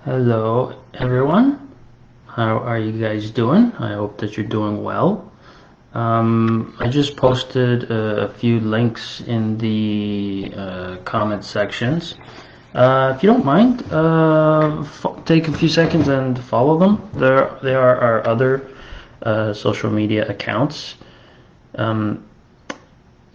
Hello, everyone. How are you guys doing? I hope that you're doing well. I just posted a few links in the comment sections. If you don't mind, take a few seconds and follow them. They are our other social media accounts. Um,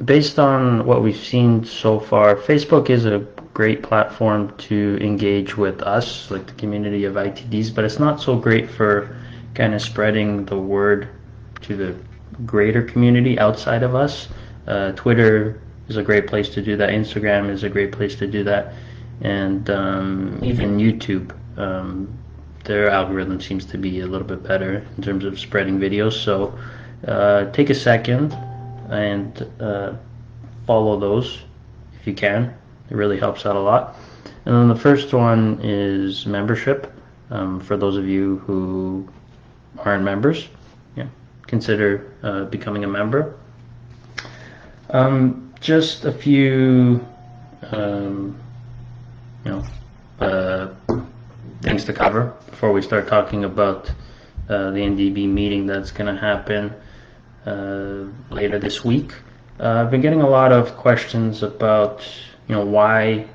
Based on what we've seen so far, Facebook is a great platform to engage with us, like the community of ITDs, but it's not so great for kind of spreading the word to the greater community outside of us. Twitter is a great place to do that. Instagram is a great place to do that. And even YouTube, their algorithm seems to be a little bit better in terms of spreading videos. So take a second and follow those if you can. It really helps out a lot. And then the first one is membership. For those of you who aren't members, yeah, consider becoming a member. Just a few, you know, things to cover before we start talking about the NDEB meeting that's going to happen later this week. I've been getting a lot of questions about, why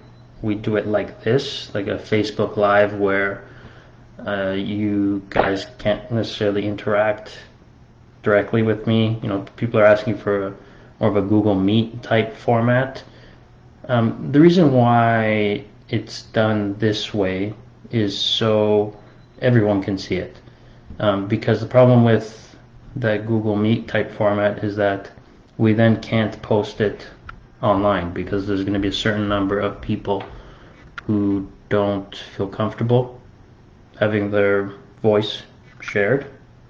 we do it like this, like a Facebook Live where you guys can't necessarily interact directly with me. People are asking for more of a Google Meet type format. The reason why it's done this way is so everyone can see it. Because the problem with that Google Meet type format is that we then can't post it online because there's going to be a certain number of people who don't feel comfortable having their voice shared,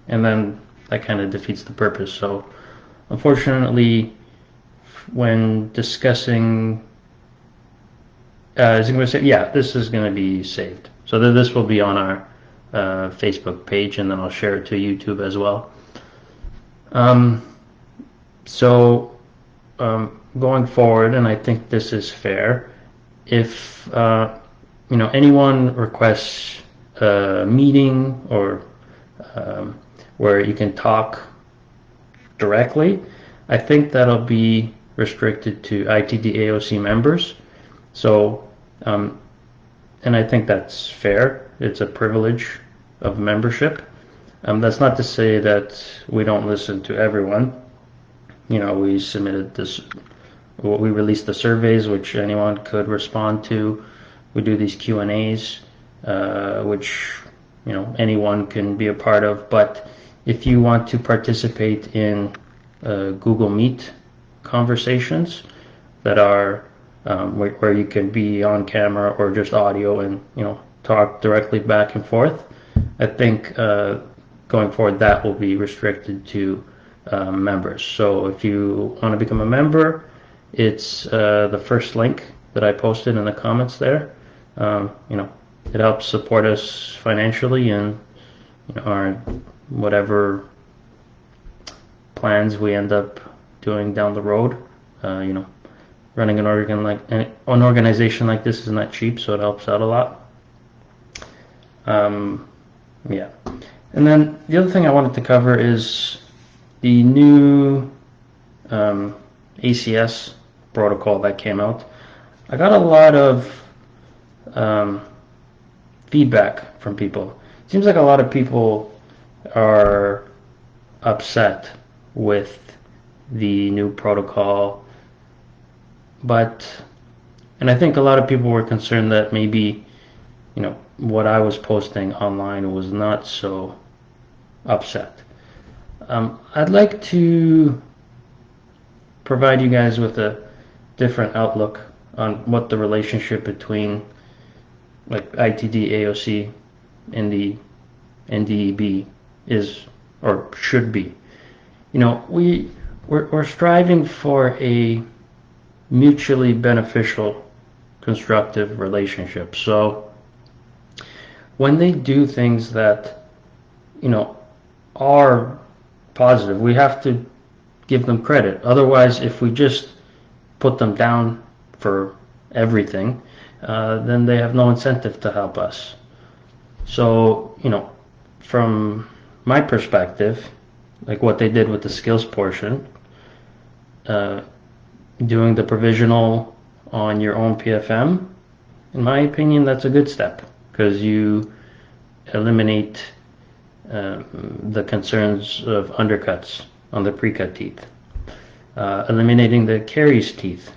and then that kind of defeats the purpose. So unfortunately, when discussing is it going to say, yeah, this is going to be saved, so that this will be on our Facebook page, and then I'll share it to YouTube as well. So going forward, and I think this is fair, if anyone requests a meeting or where you can talk directly, I think that'll be restricted to ITDAOC members. So, and I think that's fair. It's a privilege of membership. That's not to say that we don't listen to everyone. We submitted this, we released the surveys, which anyone could respond to. We do these Q&As, which, anyone can be a part of. But if you want to participate in Google Meet conversations that are where you can be on camera or just audio and, talk directly back and forth, I think going forward that will be restricted to members. So if you want to become a member, it's the first link that I posted in the comments there. It helps support us financially and our whatever plans we end up doing down the road. Running an organization like this is not cheap, so it helps out a lot. Yeah. And then the other thing I wanted to cover is the new ACS protocol that came out. I got a lot of feedback from people. It seems like a lot of people are upset with the new protocol, and I think a lot of people were concerned that maybe, what I was posting online was not so upset. I'd like to provide you guys with a different outlook on what the relationship between like ITD, AOC, and the NDEB is or should be. We're striving for a mutually beneficial, constructive relationship. So when they do things that, are positive, we have to give them credit. Otherwise, if we just put them down for everything, then they have no incentive to help us. So, from my perspective, like what they did with the skills portion, uh, doing the provisional on your own PFM, in my opinion, that's a good step because you eliminate the concerns of undercuts on the pre-cut teeth. Eliminating the caries teeth.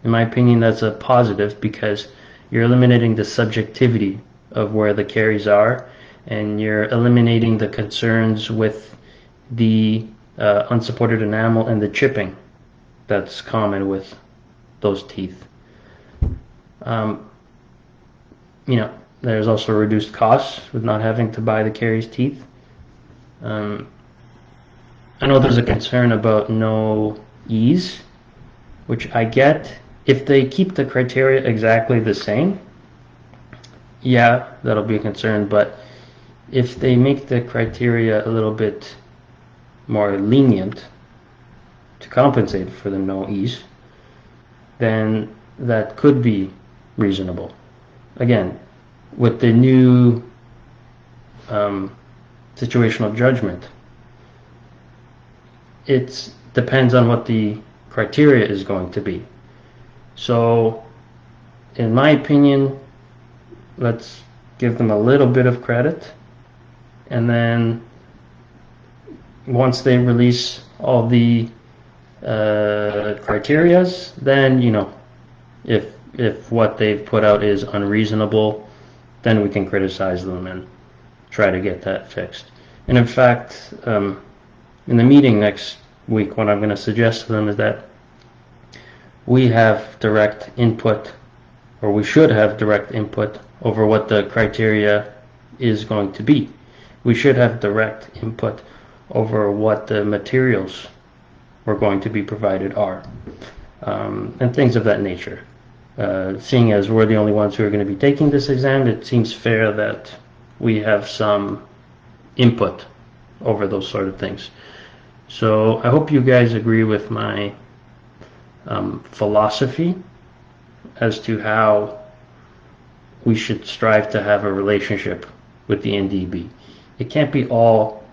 In my opinion, that's a positive because you're eliminating the subjectivity of where the caries are, and you're eliminating the concerns with the unsupported enamel and the chipping that's common with those teeth. There's also reduced costs with not having to buy the caries teeth. I know there's a concern about no ease, which I get. If they keep the criteria exactly the same, yeah, that'll be a concern. But if they make the criteria a little bit more lenient to compensate for the no ease, then that could be reasonable. Again, with the new situational judgment, it depends on what the criteria is going to be. So, in my opinion, let's give them a little bit of credit, and then once they release all the criterias, then if what they've put out is unreasonable, then we can criticize them and try to get that fixed. And in fact, in the meeting next week, what I'm going to suggest to them is that we have direct input, or we should have direct input over what the criteria is going to be. We should have direct input over what the materials we're going to be provided are, and things of that nature. Seeing as we're the only ones who are going to be taking this exam, it seems fair that we have some input over those sort of things. So I hope you guys agree with my philosophy as to how we should strive to have a relationship with the NDEB. It can't be all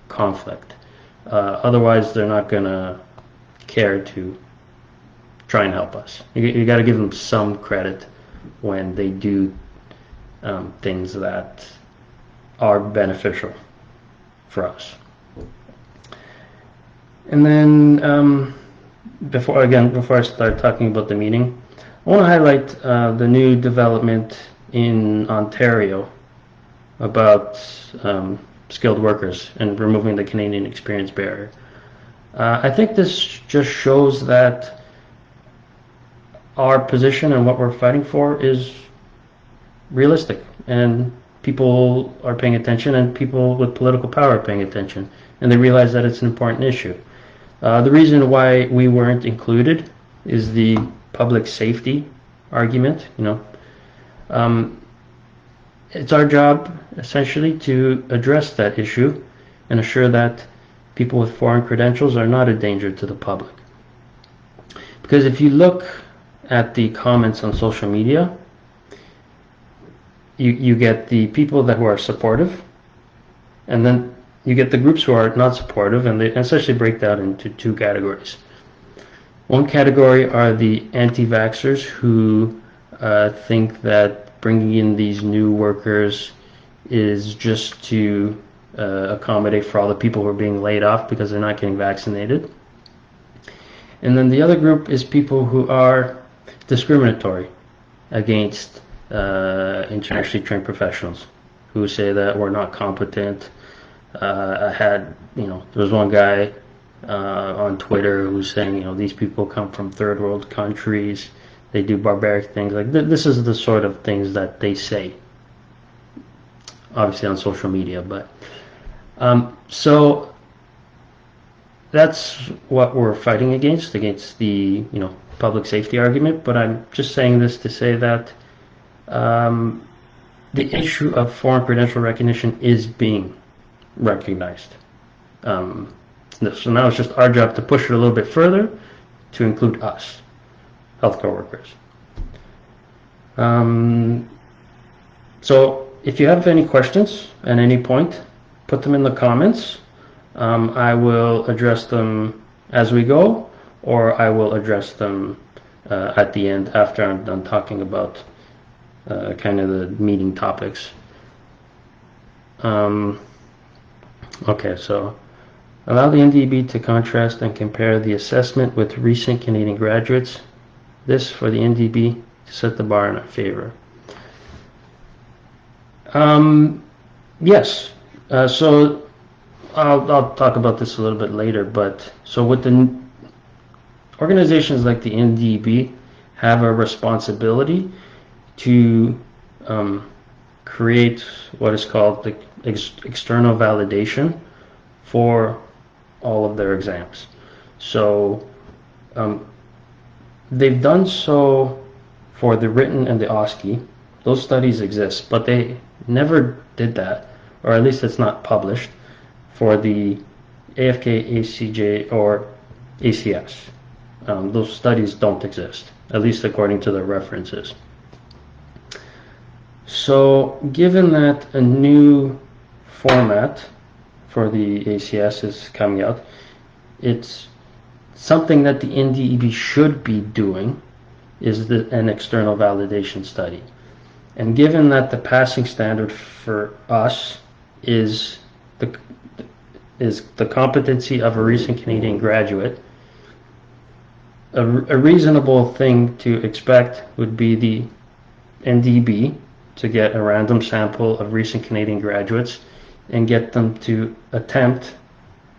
conflict. Otherwise, they're not going to care to try and help us. You got to give them some credit when they do things that are beneficial for us. And then before I start talking about the meeting, I want to highlight the new development in Ontario about skilled workers and removing the Canadian experience barrier. I think this just shows that our position and what we're fighting for is realistic, and people are paying attention, and people with political power are paying attention, and they realize that it's an important issue. The reason why we weren't included is the public safety argument. It's our job essentially to address that issue and assure that people with foreign credentials are not a danger to the public. Because if you look at the comments on social media, you get the people who are supportive, and then you get the groups who are not supportive, and they essentially break that into two categories. One category are the anti-vaxxers who think that bringing in these new workers is just to accommodate for all the people who are being laid off because they're not getting vaccinated. And then the other group is people who are discriminatory against internationally trained professionals, who say that we're not competent. There was one guy on Twitter who's saying, these people come from third world countries, they do barbaric things. Like this is the sort of things that they say, obviously on social media. But so that's what we're fighting against the public safety argument. But I'm just saying this to say that the issue of foreign credential recognition is being recognized. So now it's just our job to push it a little bit further to include us, healthcare workers. So if you have any questions at any point, put them in the comments. I will address them as we go, or I will address them at the end after I'm done talking about kind of the meeting topics. Okay, so allow the NDEB to contrast and compare the assessment with recent Canadian graduates. This for the NDEB to set the bar in our favor. Yes, so I'll talk about this a little bit later, but so with the organizations like the NDEB have a responsibility to create what is called the external validation for all of their exams. So they've done so for the written and the OSCE. Those studies exist, but they never did that, or at least it's not published, for the AFK, ACJ, or ACS. Those studies don't exist, at least according to the references. So given that a new format for the ACS is coming out, it's something that the NDEB should be doing is an external validation study. And given that the passing standard for us is the competency of a recent Canadian graduate, a reasonable thing to expect would be the NDEB to get a random sample of recent Canadian graduates and get them to attempt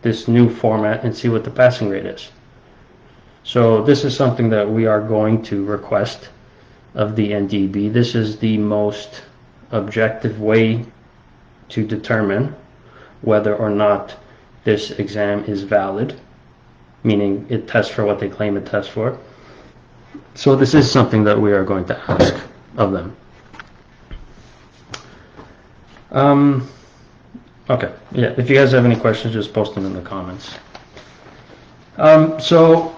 this new format and see what the passing rate is. So this is something that we are going to request of the NDEB. This is the most objective way to determine whether or not this exam is valid, meaning it tests for what they claim it tests for. So this is something that we are going to ask of them. Okay, yeah, if you guys have any questions, just post them in the comments. So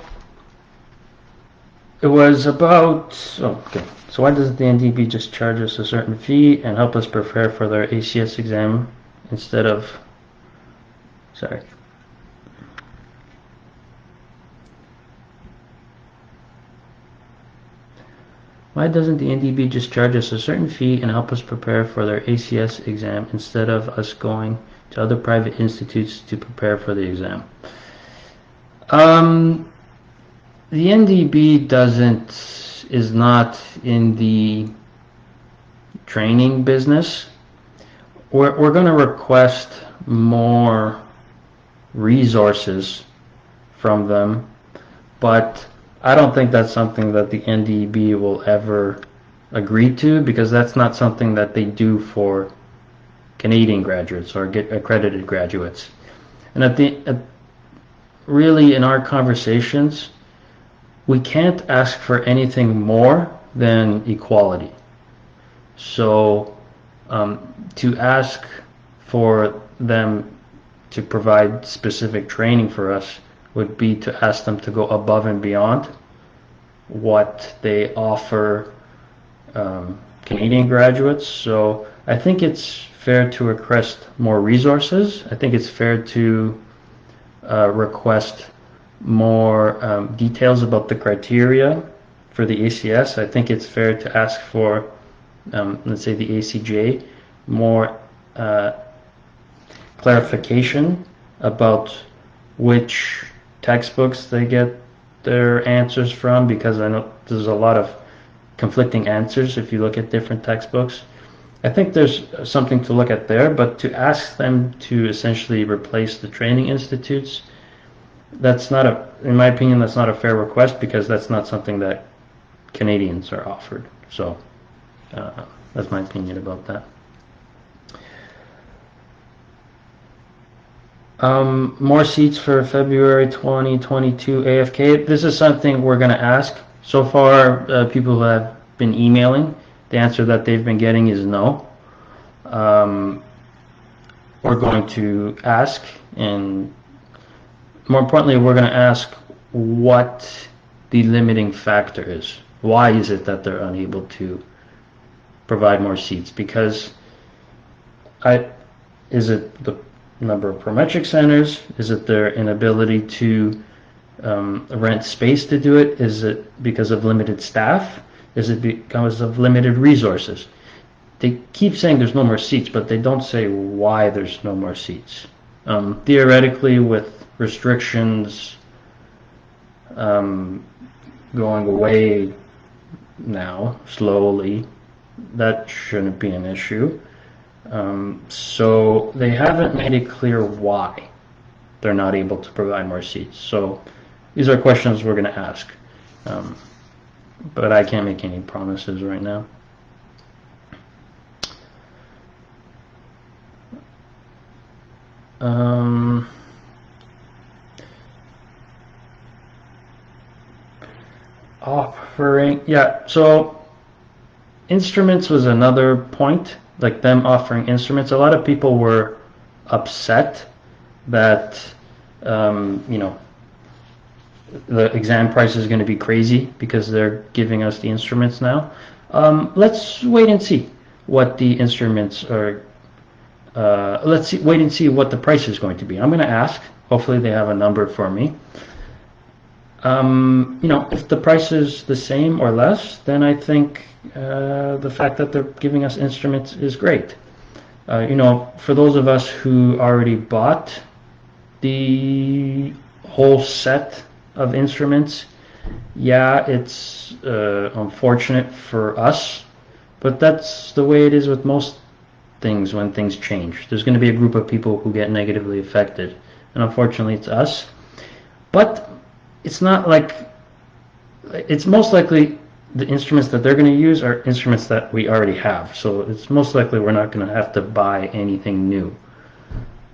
it was about, okay, so why doesn't the NDEB just charge us a certain fee and help us prepare for their ACS exam instead of, sorry. Why doesn't the NDEB just charge us a certain fee and help us prepare for their ACS exam instead of us going to other private institutes to prepare for the exam? The NDEB is not in the training business. We're going to request more resources from them, but I don't think that's something that the NDEB will ever agree to, because that's not something that they do for Canadian graduates or get accredited graduates. And really in our conversations, we can't ask for anything more than equality. So to ask for them to provide specific training for us would be to ask them to go above and beyond what they offer Canadian graduates. So I think it's fair to request more resources. I think it's fair to request more details about the criteria for the ACS. I think it's fair to ask for, let's say, the ACJ, more clarification about which textbooks they get their answers from, because I know there's a lot of conflicting answers if you look at different textbooks. I think there's something to look at there, but to ask them to essentially replace the training institutes, that's not in my opinion, that's not a fair request, because that's not something that Canadians are offered. So that's my opinion about that. More seats for February 2022 AFK. This is something we're going to ask. So far, people who have been emailing, the answer that they've been getting is no. We're going to ask, and more importantly, we're going to ask what the limiting factor is. Why is it that they're unable to provide more seats? Because is it the number of prometric centers? Is it their inability to rent space to do it? Is it because of limited staff? Is it because of limited resources? They keep saying there's no more seats, but they don't say why there's no more seats. Theoretically, with restrictions going away now, slowly, that shouldn't be an issue. So they haven't made it clear why they're not able to provide more seats. So these are questions we're going to ask. But I can't make any promises right now. Offering, yeah, so instruments was another point, like them offering instruments. A lot of people were upset that, you know, the exam price is going to be crazy because they're giving us the instruments now. Let's wait and see what the instruments are. Wait and see what the price is going to be. I'm going to ask. Hopefully they have a number for me. You know, if the price is the same or less, then I think the fact that they're giving us instruments is great. You know, for those of us who already bought the whole set of instruments, yeah, it's unfortunate for us, but that's the way it is with most things when things change. There's going to be a group of people who get negatively affected, and unfortunately it's us. But it's not like, it's most likely the instruments that they're going to use are instruments that we already have, so it's most likely we're not going to have to buy anything new.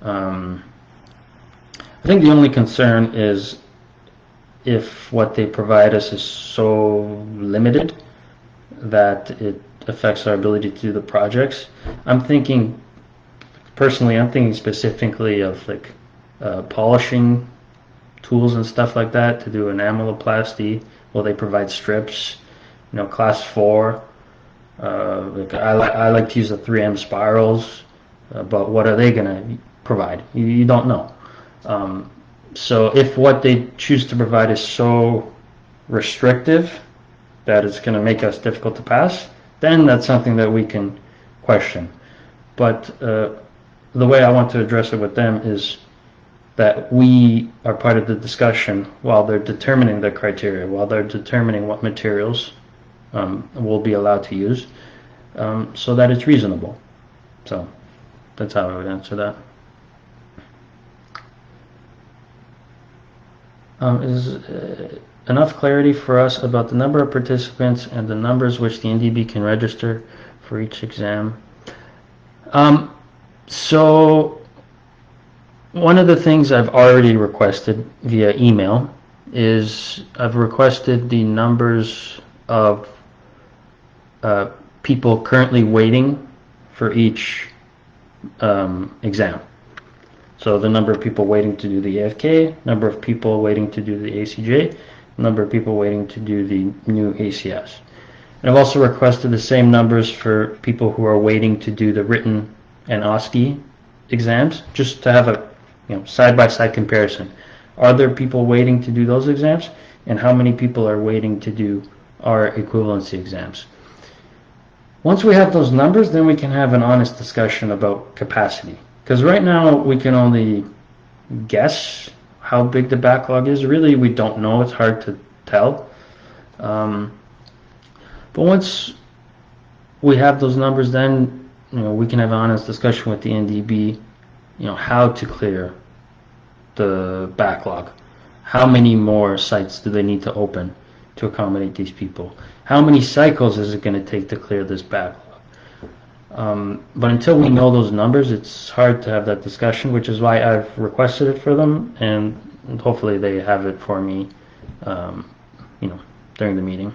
I think the only concern is if what they provide us is so limited that it affects our ability to do the projects. I'm thinking specifically of like polishing tools and stuff like that to do enameloplasty. Well, they provide strips, you know, class 4. Like I like to use the 3M spirals, but what are they going to provide? You don't know. So if what they choose to provide is so restrictive that it's going to make us difficult to pass, then that's something that we can question. But the way I want to address it with them is that we are part of the discussion while they're determining the criteria, while they're determining what materials we'll be allowed to use, so that it's reasonable. So that's how I would answer that. Is enough clarity for us about the number of participants and the numbers which the NDEB can register for each exam? So one of the things I've already requested via email is I've requested the numbers of people currently waiting for each exam. So the number of people waiting to do the AFK, number of people waiting to do the ACJ, number of people waiting to do the new ACS. And I've also requested the same numbers for people who are waiting to do the written and OSCE exams, just to have a side-by-side comparison. Are there people waiting to do those exams, and how many people are waiting to do our equivalency exams? Once we have those numbers, then we can have an honest discussion about capacity. Because right now we can only guess how big the backlog is. Really, we don't know. It's hard to tell. But once we have those numbers, then we can have an honest discussion with the NDEB, how to clear the backlog. How many more sites do they need to open to accommodate these people? How many cycles is it going to take to clear this backlog? But until we know those numbers, it's hard to have that discussion, which is why I've requested it for them, and hopefully they have it for me, during the meeting.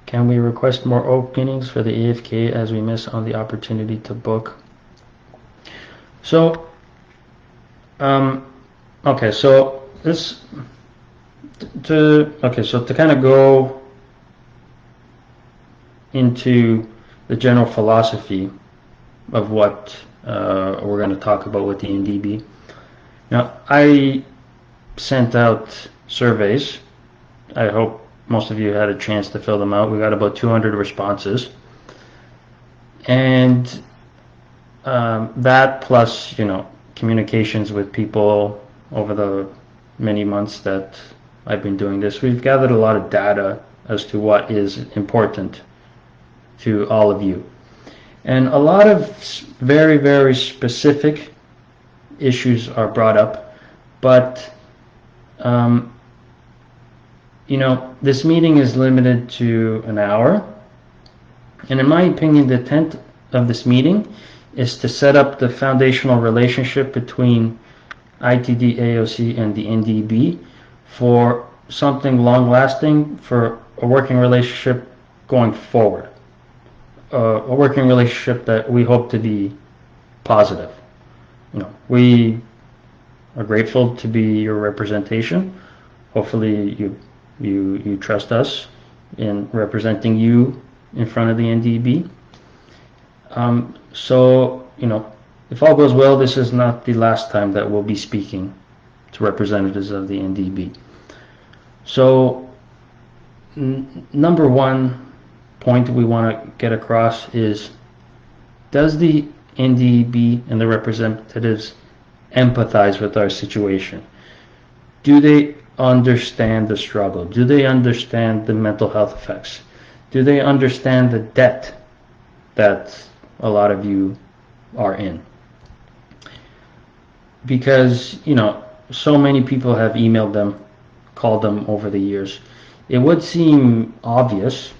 Can we request more openings for the AFK as we miss on the opportunity to book? So, okay, so to kind of go into the general philosophy of what we're going to talk about with the NDEB. Now, I sent out surveys. I hope most of you had a chance to fill them out. We got about 200 responses. And that plus, communications with people over the many months that I've been doing this, we've gathered a lot of data as to what is important to all of you. And a lot of very, very specific issues are brought up, but this meeting is limited to an hour, and in my opinion, the intent of this meeting is to set up the foundational relationship between ITDAOC and the NDEB for something long-lasting, for a working relationship going forward, a working relationship that we hope to be positive. We are grateful to be your representation. Hopefully you trust us in representing you in front of the NDEB. So, if all goes well, this is not the last time that we'll be speaking to representatives of the NDEB. So, number one point we want to get across is, does the NDEB and the representatives empathize with our situation? Do they understand the struggle? Do they understand the mental health effects? Do they understand the debt that a lot of you are in? Because, so many people have emailed them, called them over the years. It would seem obvious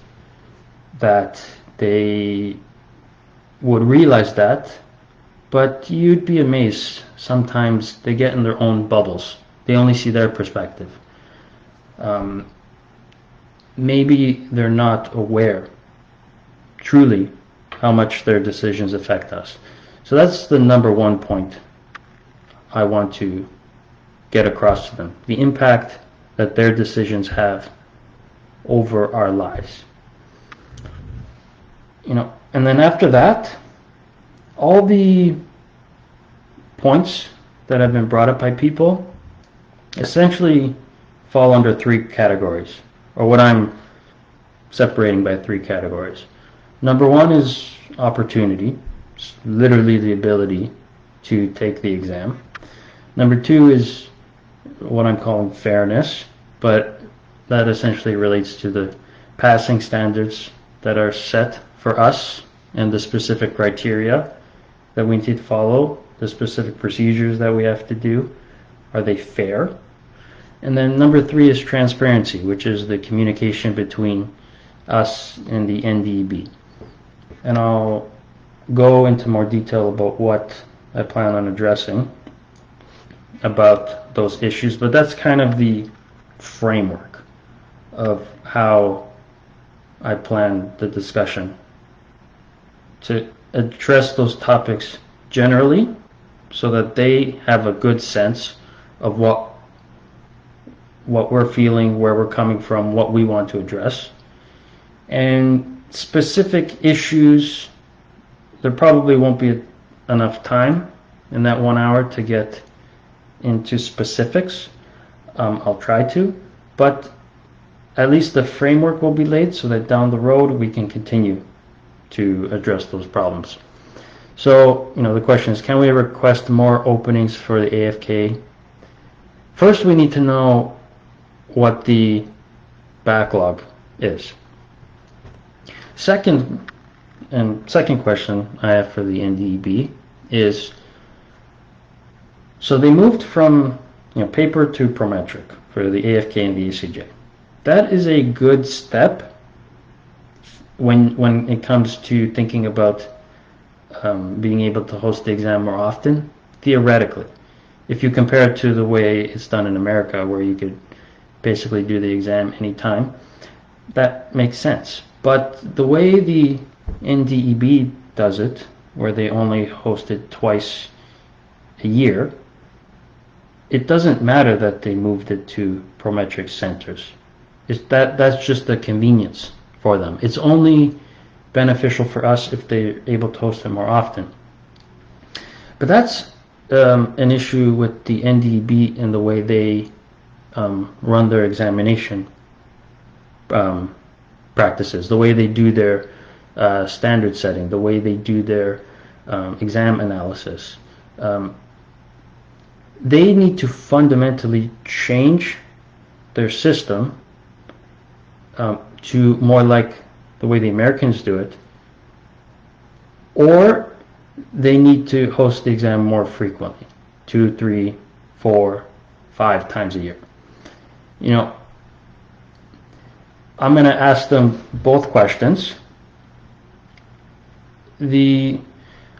that they would realize that, but you'd be amazed. Sometimes they get in their own bubbles. They only see their perspective. Maybe they're not aware truly how much their decisions affect us. So that's the number one point I want to get across to them. The impact that their decisions have over our lives. And then after that, all the points that have been brought up by people essentially fall under three categories, or what I'm separating by three categories. Number one is opportunity, it's literally the ability to take the exam. Number two is what I'm calling fairness, but that essentially relates to the passing standards that are set for us and the specific criteria that we need to follow, the specific procedures that we have to do. Are they fair? And then number three is transparency, which is the communication between us and the NDEB. And I'll go into more detail about what I plan on addressing about those issues, but that's kind of the framework of how I plan the discussion to address those topics generally so that they have a good sense of what we're feeling, where we're coming from, what we want to address. And specific issues, there probably won't be enough time in that 1 hour to get into specifics. I'll try to, but at least the framework will be laid so that down the road we can continue to address those problems. So, the question is, can we request more openings for the AFK? First, we need to know what the backlog is. Second question I have for the NDEB is, so they moved from paper to Prometric for the AFK and the ECJ. That is a good step when it comes to thinking about being able to host the exam more often, theoretically. If you compare it to the way it's done in America, where you could basically do the exam anytime, that makes sense. But the way the NDEB does it, where they only host it twice a year, it doesn't matter that they moved it to Prometric centers. That's just the convenience for them. It's only beneficial for us if they're able to host it more often. But that's an issue with the NDEB in the way they run their examination practices, the way they do their standard setting, the way they do their exam analysis. They need to fundamentally change their system to more like the way the Americans do it, or they need to host the exam more frequently, 2, 3, 4, 5 times a year. You know, I'm going to ask them both questions. The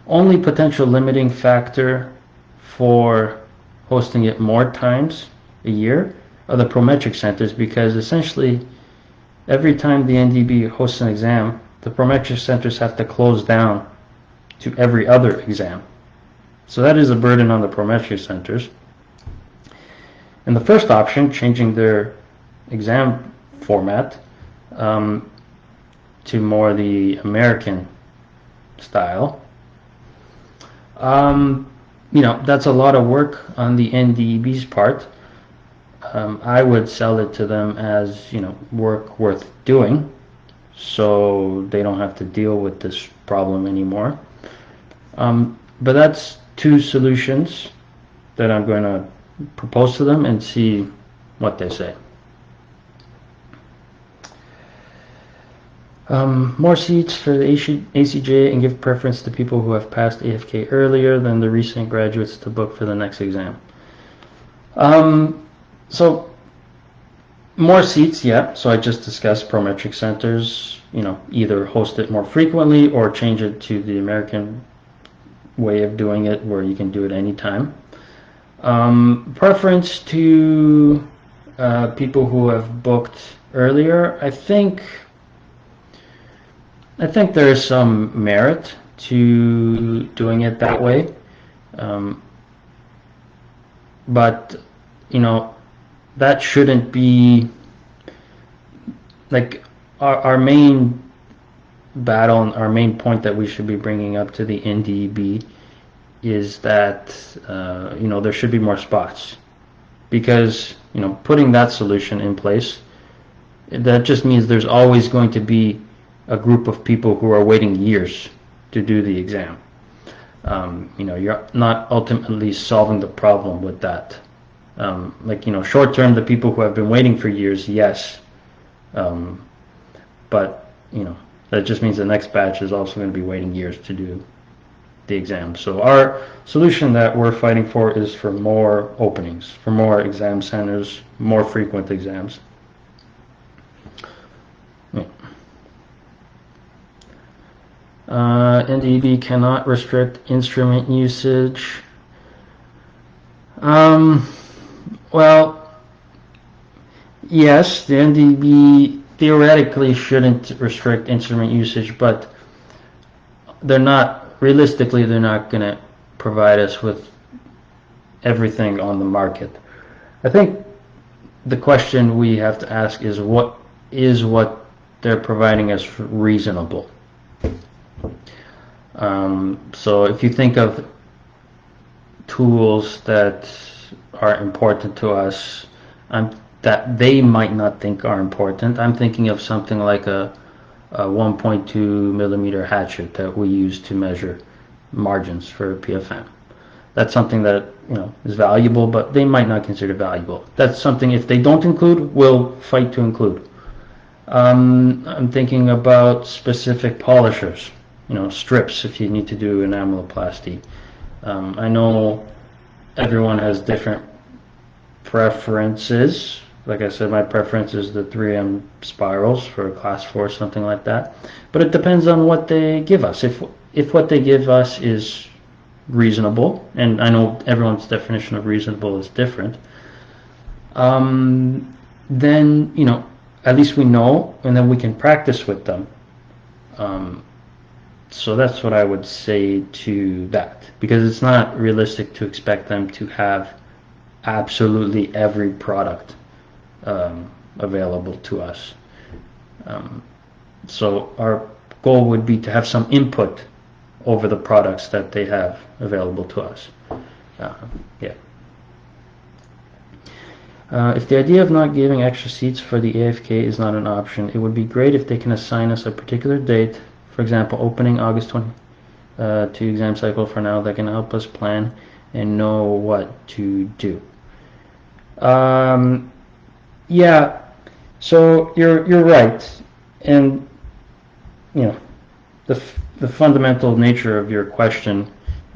only potential limiting factor for hosting it more times a year are the prometric centers, because essentially every time the NDEB hosts an exam, the prometric centers have to close down to every other exam. So that is a burden on the prometric centers. And the first option, changing their exam format to more the American style, you know, that's a lot of work on the NDEB's part. I would sell it to them as, you know, work worth doing, so they don't have to deal with this problem anymore. But that's two solutions that I'm going to propose to them and see what they say. More seats for the ACJ and give preference to people who have passed AFK earlier than the recent graduates to book for the next exam. So more seats, yeah. So I just discussed prometric centers, you know, either host it more frequently or change it to the American way of doing it where you can do it anytime. Preference to people who have booked earlier. I think there is some merit to doing it that way, but you know, that shouldn't be like our main battle, and our main point that we should be bringing up to the NDEB is that you know, there should be more spots, because you know, putting that solution in place, that just means there's always going to be a group of people who are waiting years to do the exam. You know, you're not ultimately solving the problem with that. Like, you know, short term, the people who have been waiting for years, yes, but you know, that just means the next batch is also going to be waiting years to do the exam. So our solution that we're fighting for is for more openings, for more exam centers, more frequent exams. Yeah. NDEB cannot restrict instrument usage. Well, yes, the NDEB theoretically shouldn't restrict instrument usage, but realistically, they're not going to provide us with everything on the market. I think the question we have to ask is what they're providing us reasonable? So if you think of tools that are important to us, that they might not think are important, I'm thinking of something like a 1.2 millimeter hatchet that we use to measure margins for PFM. That's something that, you know, is valuable, but they might not consider valuable. That's something, if they don't include, we'll fight to include. I'm thinking about specific polishers, you know, strips if you need to do enameloplasty. I know everyone has different preferences. Like I said, my preference is the 3M spirals for class 4, something like that. But it depends on what they give us. If what they give us is reasonable, and I know everyone's definition of reasonable is different, then, you know, at least we know, and then we can practice with them. So that's what I would say to that, because it's not realistic to expect them to have absolutely every product available to us. So our goal would be to have some input over the products that they have available to us. Yeah. If the idea of not giving extra seats for the AFK is not an option, it would be great if they can assign us a particular date, for example, opening August 20 to exam cycle for now, that can help us plan and know what to do. Yeah, so you're right, and you know, the fundamental nature of your question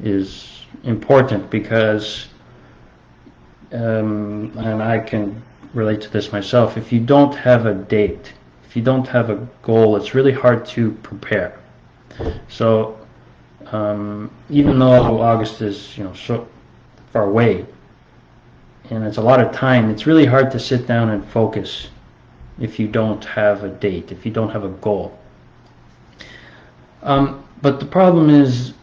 is important because, and I can relate to this myself, if you don't have a date, if you don't have a goal, it's really hard to prepare. So even though August is so far away and it's a lot of time, it's really hard to sit down and focus if you don't have a date, if you don't have a goal. But the problem is,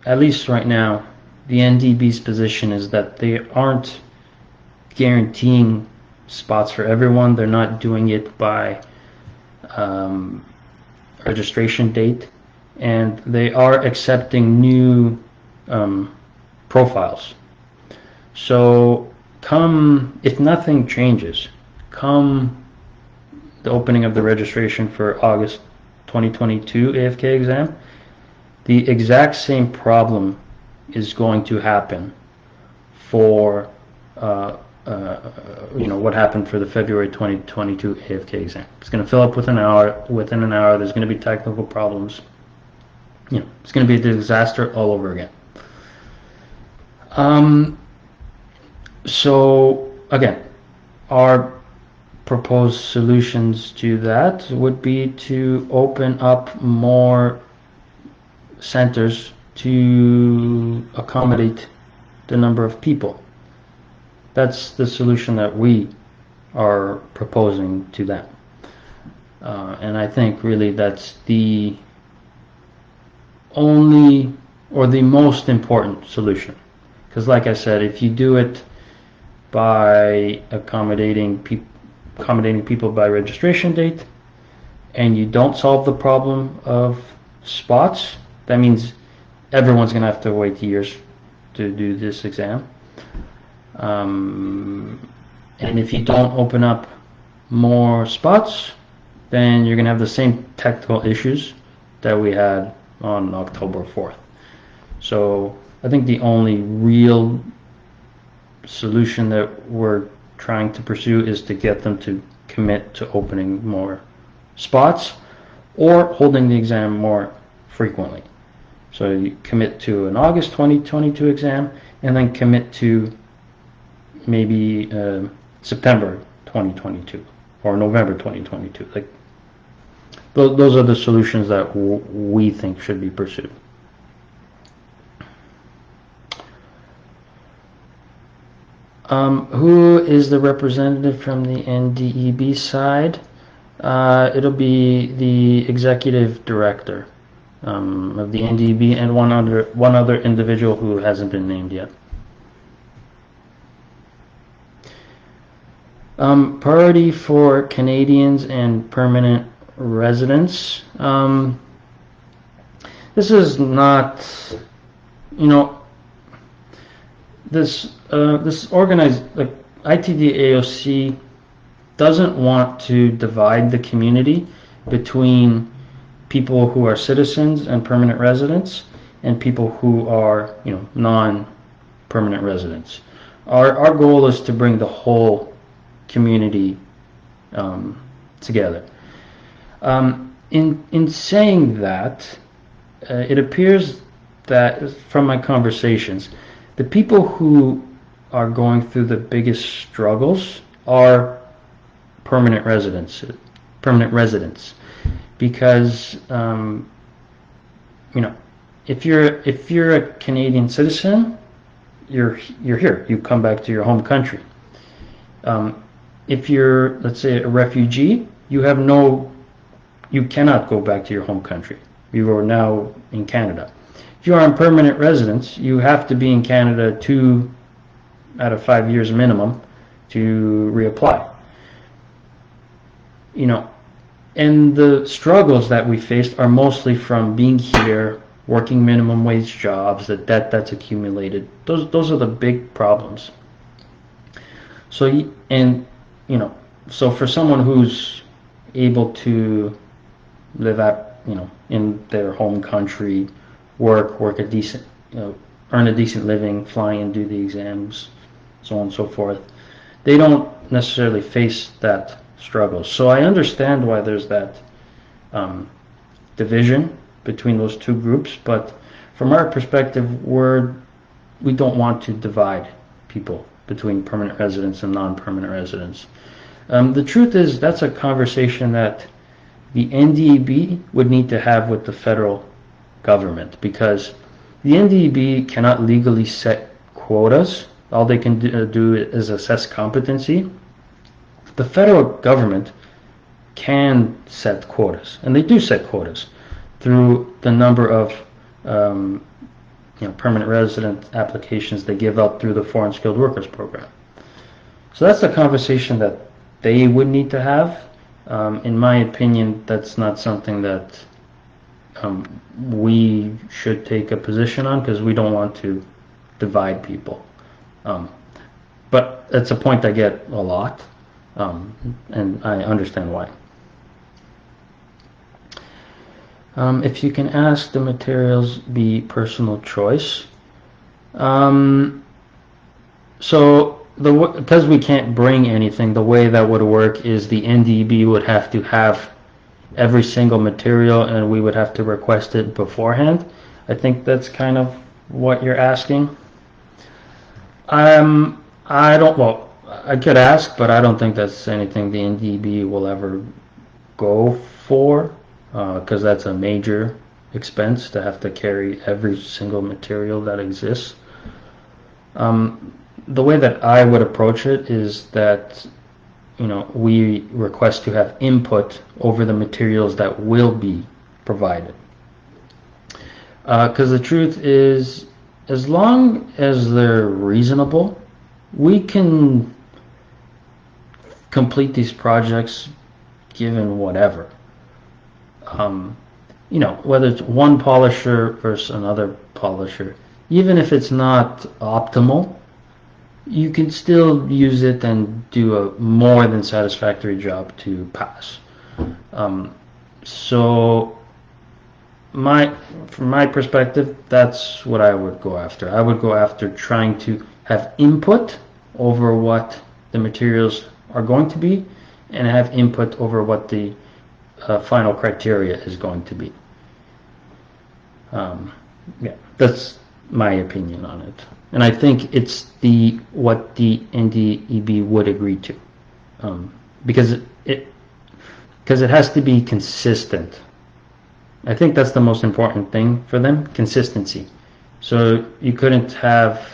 at least right now, the NDEB's position is that they aren't guaranteeing spots for everyone. They're not doing it by registration date, and they are accepting new profiles. So if nothing changes, come the opening of the registration for August 2022 AFK exam, the exact same problem is going to happen for what happened for the February 2022 AFK exam. It's going to fill up within an hour. There's going to be technical problems. It's going to be a disaster all over again. So again, our proposed solutions to that would be to open up more centers to accommodate the number of people. That's the solution that we are proposing to them. And I think really that's the only or the most important solution. Because like I said, if you do it by accommodating people by registration date and you don't solve the problem of spots, that means everyone's going to have to wait years to do this exam. And if you don't open up more spots, then you're going to have the same technical issues that we had on October 4th. So I think the only real solution that we're trying to pursue is to get them to commit to opening more spots or holding the exam more frequently. So you commit to an August 2022 exam and then commit to maybe September 2022 or November 2022. Like those are the solutions that we think should be pursued. Who is the representative from the NDEB side? It'll be the executive director of the NDEB and one other individual who hasn't been named yet. Priority for Canadians and permanent residents. This is not, this organized, like ITDAOC doesn't want to divide the community between people who are citizens and permanent residents and people who are, non-permanent residents. Our goal is to bring the whole community together. In saying that, it appears that from my conversations, the people who are going through the biggest struggles are permanent residents, because if you're a Canadian citizen, you're here. You come back to your home country. If you're, let's say, a refugee, you cannot go back to your home country. You are now in Canada. If you are in permanent residence, you have to be in Canada 2 out of 5 years minimum to reapply. And the struggles that we faced are mostly from being here, working minimum wage jobs, the debt that's accumulated. Those are the big problems. So, and you know, so for someone who's able to live at, in their home country, work a decent, earn a decent living, fly and do the exams, so on and so forth, they don't necessarily face that struggle. So I understand why there's that division between those two groups, but from our perspective, we don't want to divide people between permanent residents and non-permanent residents. The truth is that's a conversation that the NDEB would need to have with the federal government, because the NDEB cannot legally set quotas. All they can do is assess competency. The federal government can set quotas, and they do set quotas through the number of permanent resident applications they give out through the Foreign Skilled Workers Program. So that's a conversation that they would need to have. In my opinion, that's not something that we should take a position on, because we don't want to divide people. But it's a point I get a lot, and I understand why. If you can ask the materials be personal choice. So because we can't bring anything, the way that would work is the NDEB would have to have every single material, and we would have to request it beforehand. I think that's kind of what you're asking. Well, I could ask, but I don't think that's anything the NDEB will ever go for, because that's a major expense to have to carry every single material that exists. The way that I would approach it is that, we request to have input over the materials that will be provided. Because the truth is, as long as they're reasonable, we can complete these projects given whatever. Whether it's one polisher versus another polisher, even if it's not optimal, you can still use it and do a more than satisfactory job to pass. So from my perspective, that's what I would go after. I would go after trying to have input over what the materials are going to be, and have input over what the final criteria is going to be. That's my opinion on it, and I think it's what the NDEB would agree to, because it has to be consistent. I think that's the most important thing for them, consistency. So you couldn't have,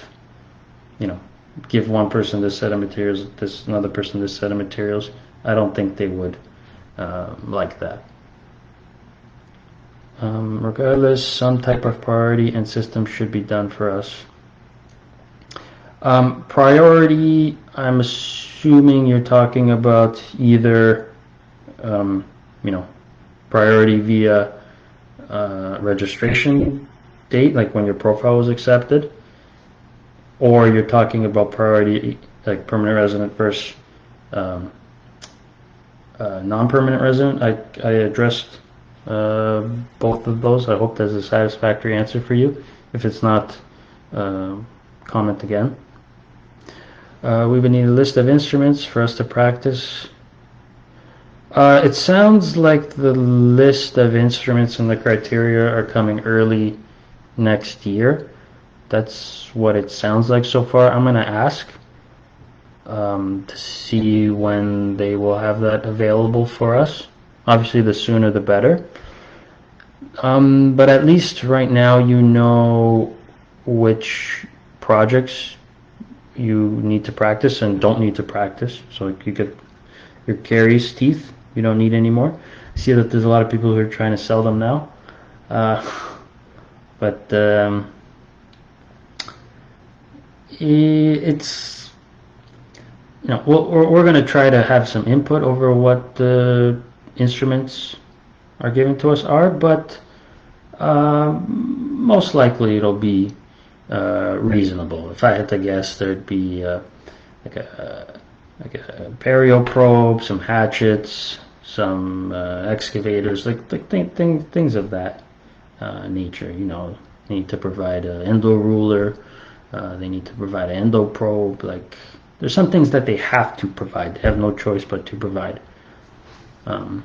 give one person this set of materials, another person this set of materials. I don't think they would like that. Regardless, some type of priority and system should be done for us. Priority, I'm assuming you're talking about either, priority via registration date, like when your profile was accepted, or you're talking about priority like permanent resident versus non-permanent resident. I addressed both of those. I hope that's a satisfactory answer for you. If it's not, comment again. We would need a list of instruments for us to practice. It sounds like the list of instruments and the criteria are coming early next year. That's what it sounds like so far. I'm going to ask to see when they will have that available for us. Obviously, the sooner the better. But at least right now you know which projects you need to practice and don't need to practice. So you get your caries teeth, you don't need anymore. I see that there's a lot of people who are trying to sell them now. But it's, we're going to try to have some input over what the instruments are given to us are, but most likely it'll be reasonable. If I had to guess, there'd be like a burial probe, some hatchets, some excavators, like things of that nature. You know, they need to provide an endo ruler. They need to provide an endo probe. Like, there's some things that they have to provide. They have no choice but to provide. Yeah.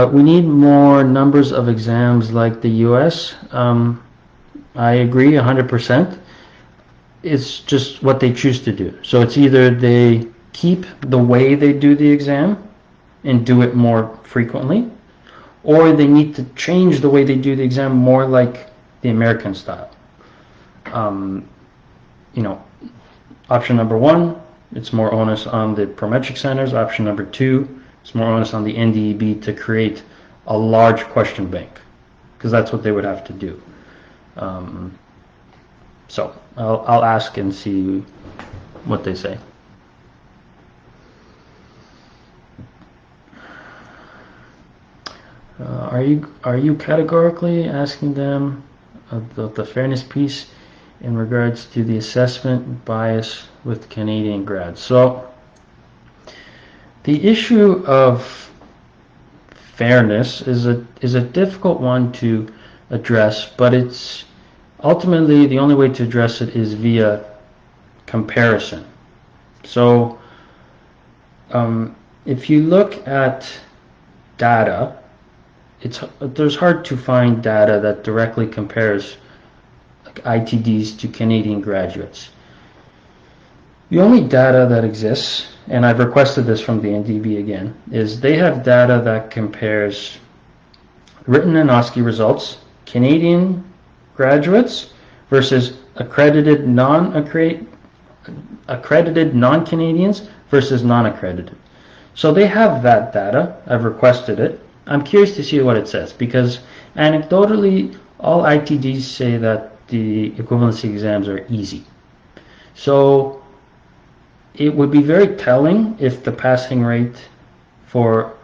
We need more numbers of exams like the US. I agree 100%. It's just what they choose to do. So it's either they keep the way they do the exam and do it more frequently, or they need to change the way they do the exam more like the American style. You know, option number one, it's more onus on the prometric centers. Option number two, it's more onus on the NDEB to create a large question bank, because that's what they would have to do. So I'll ask and see what they say. Are you categorically asking them the fairness piece in regards to the assessment bias with Canadian grads? So the issue of fairness is a difficult one to address, but it's ultimately the only way to address it is via comparison. So if you look at data, there's hard to find data that directly compares ITDs to Canadian graduates. The only data that exists, and I've requested this from the NDEB again, is they have data that compares written and OSCE results, Canadian graduates versus accredited non-Canadians versus non-accredited. So they have that data. I've requested it. I'm curious to see what it says, because anecdotally all ITDs say that the equivalency exams are easy. So it would be very telling if the passing rate for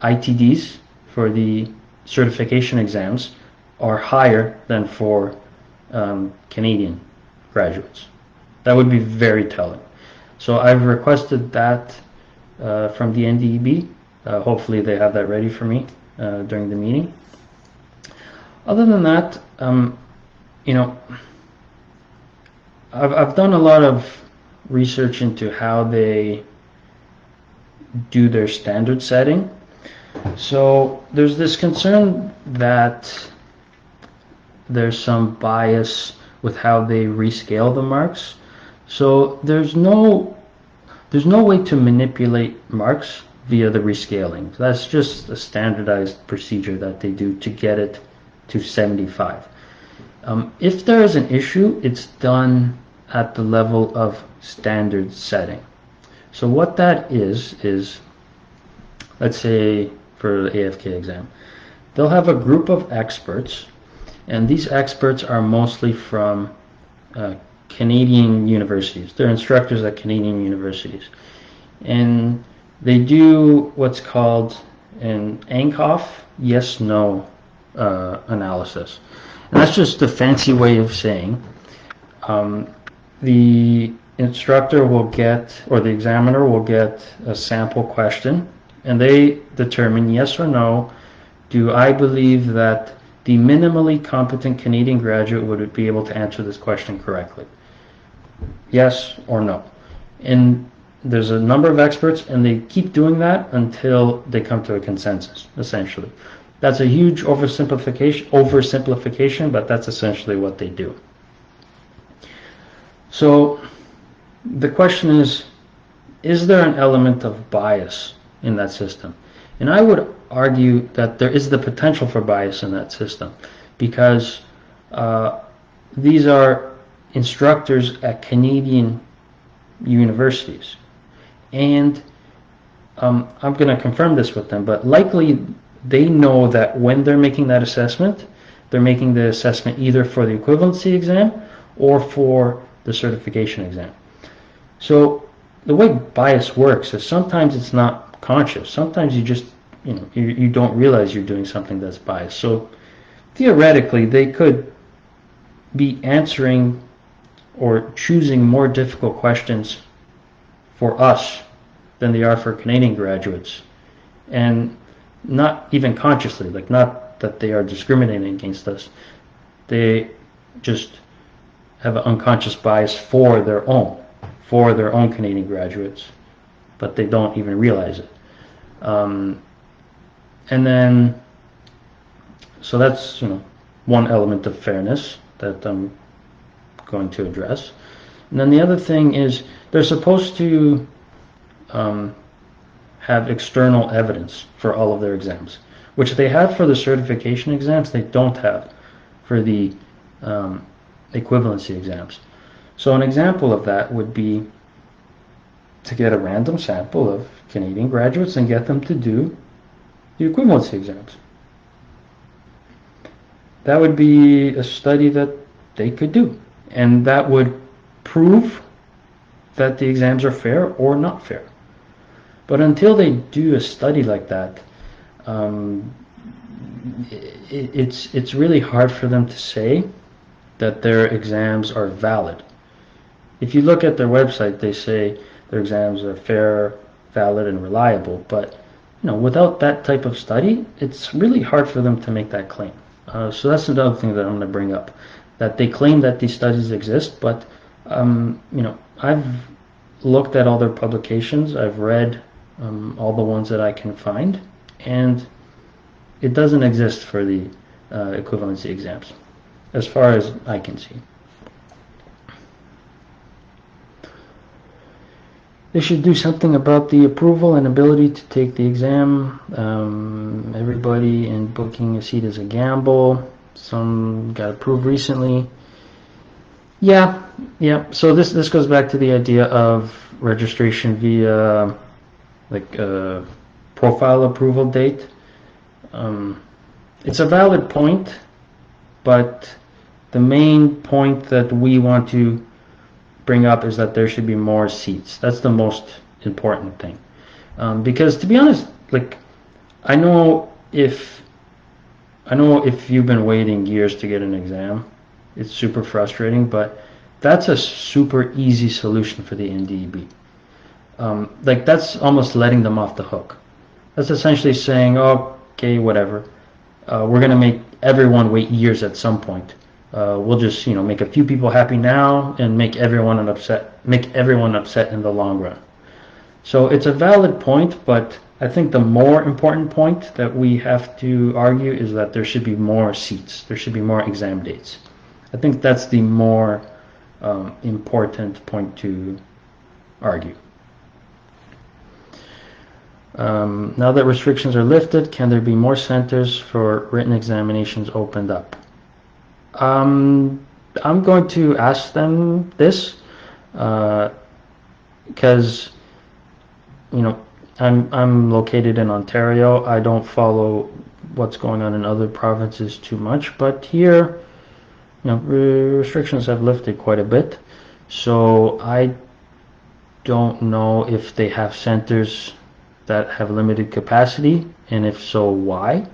ITDs, for the certification exams, are higher than for Canadian graduates. That would be very telling. So I've requested that from the NDEB. Hopefully they have that ready for me during the meeting. Other than that, you know, I've done a lot of research into how they do their standard setting. So there's this concern that there's some bias with how they rescale the marks. So there's no way to manipulate marks via the rescaling. That's just a standardized procedure that they do to get it to 75. If there is an issue, it's done at the level of standard setting. So what that is, let's say for the AFK exam, they'll have a group of experts, and these experts are mostly from Canadian universities. They're instructors at Canadian universities. And they do what's called an ANCOF yes-no analysis. And that's just a fancy way of saying the instructor will get, or the examiner will get, a sample question, and they determine yes or no, do I believe that the minimally competent Canadian graduate would be able to answer this question correctly? Yes or no. And there's a number of experts, and they keep doing that until they come to a consensus, essentially. That's a huge oversimplification, but that's essentially what they do. So the question is there an element of bias in that system? And I would argue that there is the potential for bias in that system, because these are instructors at Canadian universities. And I'm going to confirm this with them, but likely they know that when they're making that assessment, they're making the assessment either for the equivalency exam or for the certification exam. So the way bias works is sometimes it's not conscious. Sometimes you just, you don't realize you're doing something that's biased. So theoretically, they could be answering or choosing more difficult questions for us than they are for Canadian graduates, and not even consciously, like not that they are discriminating against us. They just have an unconscious bias for their own Canadian graduates, but they don't even realize it. And then, so that's one element of fairness that I'm going to address. And then the other thing is they're supposed to have external evidence for all of their exams, which they have for the certification exams. They don't have for the equivalency exams. So an example of that would be to get a random sample of Canadian graduates and get them to do the equivalency exams. That would be a study that they could do, and that would prove that the exams are fair or not fair. But until they do a study like that, it's really hard for them to say that their exams are valid. If you look at their website, they say their exams are fair, valid, and reliable. But without that type of study, it's really hard for them to make that claim. So that's another thing that I'm going to bring up. That they claim that these studies exist, but I've looked at all their publications. I've read all the ones that I can find, and it doesn't exist for the equivalency exams, as far as I can see. They should do something about the approval and ability to take the exam. Everybody in booking a seat is a gamble. Some got approved recently. Yeah. So this goes back to the idea of registration via profile approval date. It's a valid point, but the main point that we want to bring up is that there should be more seats. That's the most important thing. Because to be honest, I know if you've been waiting years to get an exam, it's super frustrating, but that's a super easy solution for the NDEB. That's almost letting them off the hook. That's essentially saying, okay, whatever. We're going to make everyone wait years at some point. We'll just, make a few people happy now and make everyone upset in the long run. So it's a valid point, but I think the more important point that we have to argue is that there should be more seats. There should be more exam dates. I think that's the more important point to argue. Now that restrictions are lifted, can there be more centers for written examinations opened up? I'm going to ask them this because I'm located in Ontario. I don't follow what's going on in other provinces too much, but here restrictions have lifted quite a bit, so I don't know if they have centers that have limited capacity, and if so, why.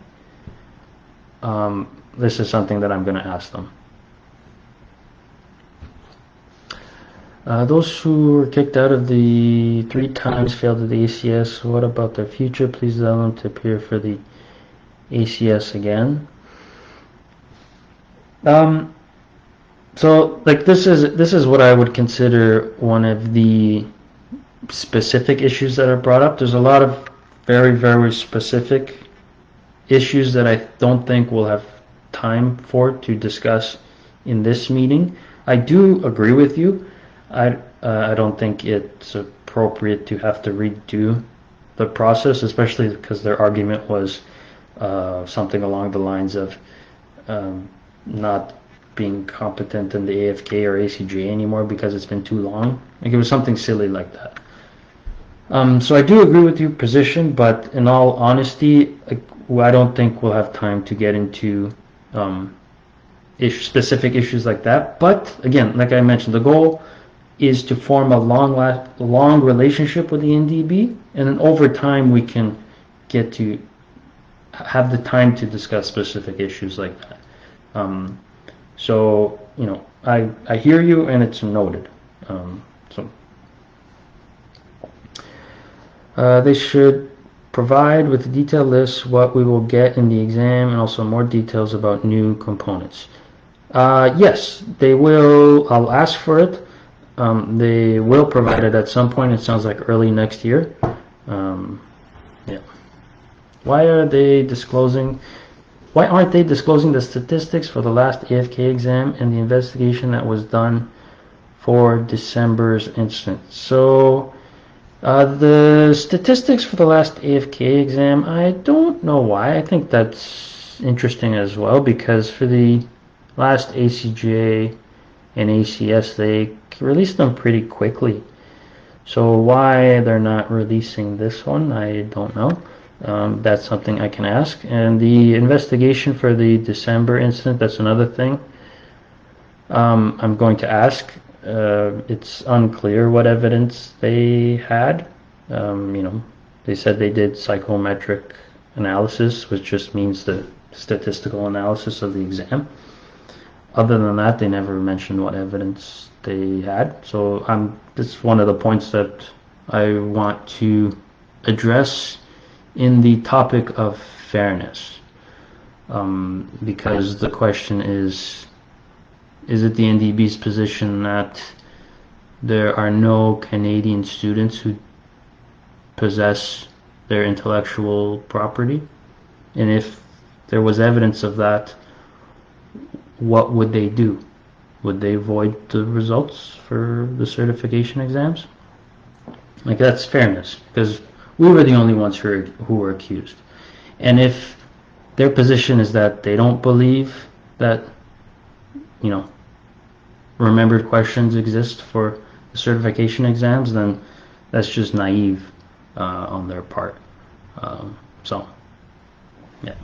This is something that I'm going to ask them. Those who were kicked out of the 3 times failed at the ACS, what about their future? Please allow them to appear for the ACS again. So this is what I would consider one of the specific issues that are brought up. There's a lot of very, very specific issues that I don't think we'll have time for to discuss in this meeting. I do agree with you. I don't think it's appropriate to have to redo the process, especially because their argument was something along the lines of not being competent in the AFK or ACJ anymore because it's been too long. It was something silly like that. So I do agree with your position, but in all honesty, I don't think we'll have time to get into specific issues like that. But again, like I mentioned, the goal is to form a long relationship with the NDEB, and then over time we can get to have the time to discuss specific issues like that. So, you know, I hear you, and it's noted. They should provide with a detailed list what we will get in the exam and also more details about new components. Yes, they will. I'll ask for it. They will provide it at some point. It sounds like early next year. Yeah. Why aren't they disclosing the statistics for the last AFK exam and the investigation that was done for December's incident? So the statistics for the last AFK exam, I don't know why. I think that's interesting as well, because for the last ACJ and ACS, they released them pretty quickly. So why they're not releasing this one, I don't know. That's something I can ask. And the investigation for the December incident, that's another thing I'm going to ask. It's unclear what evidence they had. You know, they said they did psychometric analysis, which just means the statistical analysis of the exam. Other than that, they never mentioned what evidence they had. So this is one of the points that I want to address in the topic of fairness, because the question is it the NDEB's position that there are no Canadian students who possess their intellectual property? And if there was evidence of that, what would they do? Would they void the results for the certification exams? Like, that's fairness, because we were the only ones who were accused. And if their position is that they don't believe that, you know, remembered questions exist for the certification exams, then that's just naive on their part. So, yeah.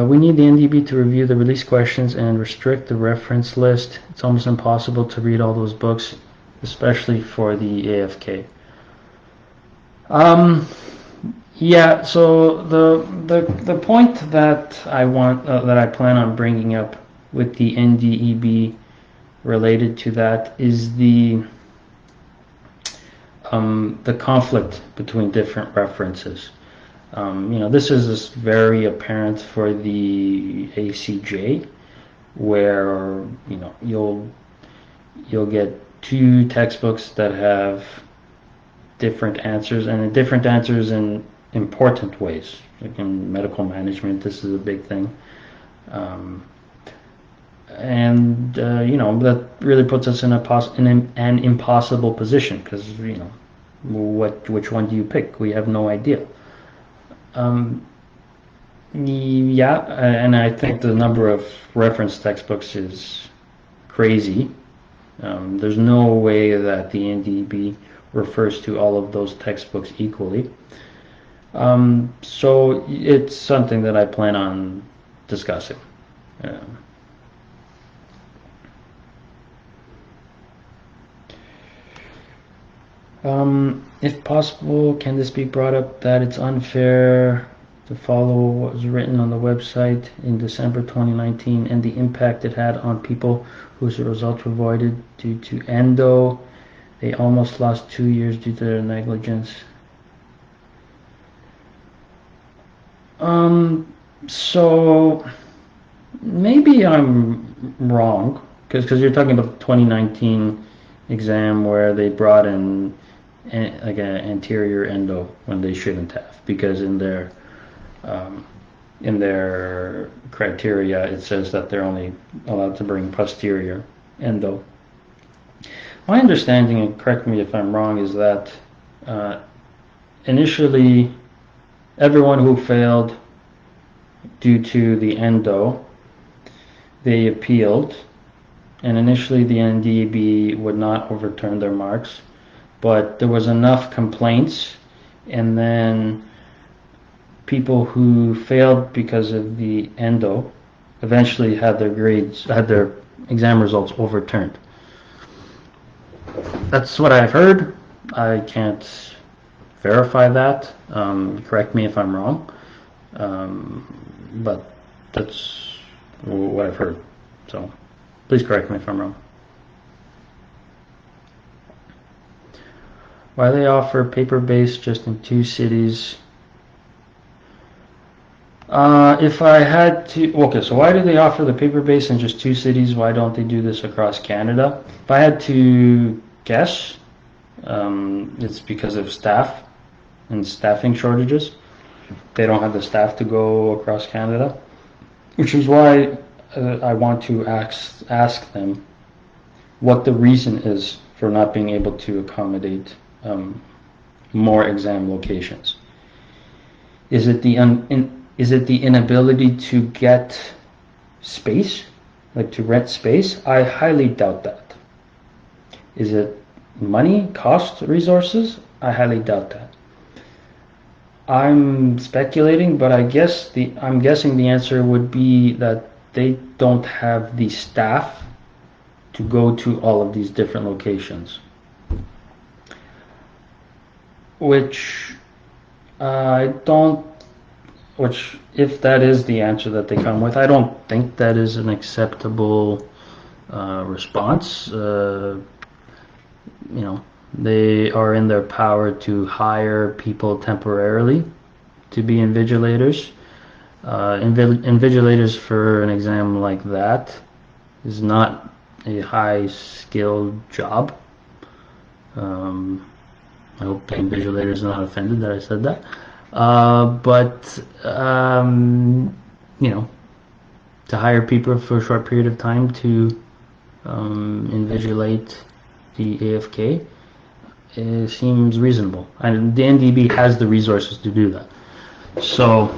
We need the NDEB to review the release questions and restrict the reference list. It's almost impossible to read all those books, especially for the AFK. Yeah. So the point that I plan on bringing up with the NDEB related to that is the conflict between different references. You know, this is very apparent for the ACJ, where, you know, you'll get two textbooks that have different answers, and different answers in important ways. Like in medical management, this is a big thing. You know, that really puts us in an impossible position, because, you know, which one do you pick? We have no idea. Yeah, and I think the number of reference textbooks is crazy. There's no way that the NDEB refers to all of those textbooks equally. So it's something that I plan on discussing. If possible, can this be brought up that it's unfair to follow what was written on the website in December 2019 and the impact it had on people whose results were voided due to endo? They almost lost 2 years due to their negligence. So maybe I'm wrong, because you're talking about the 2019 exam where they brought in like an anterior endo when they shouldn't have, because in their criteria it says that they're only allowed to bring posterior endo. My understanding, and correct me if I'm wrong, is that initially everyone who failed due to the endo, they appealed, and initially the NDEB would not overturn their marks, but there was enough complaints, and then people who failed because of the endo eventually had their exam results overturned. That's what I've heard. I can't verify that. Correct me if I'm wrong. But that's what I've heard. So please correct me if I'm wrong. Why they offer paper-based just in 2 cities? If I had to, okay, so why do they offer the paper-based in just 2 cities? Why don't they do this across Canada? If I had to guess, it's because of staff and staffing shortages. They don't have the staff to go across Canada, which is why I want to ask them what the reason is for not being able to accommodate more exam locations. Is it the inability to get space, like to rent space? I highly doubt that. Is it money, cost, resources? I highly doubt that. I'm speculating, but I'm guessing the answer would be that they don't have the staff to go to all of these different locations. Which if that is the answer that they come with, I don't think that is an acceptable response. They are in their power to hire people temporarily to be invigilators. Invigilators for an exam like that is not a high-skilled job. I hope the invigilator is not offended that I said that. To hire people for a short period of time to invigilate the AFK, it seems reasonable, and the NDEB has the resources to do that. So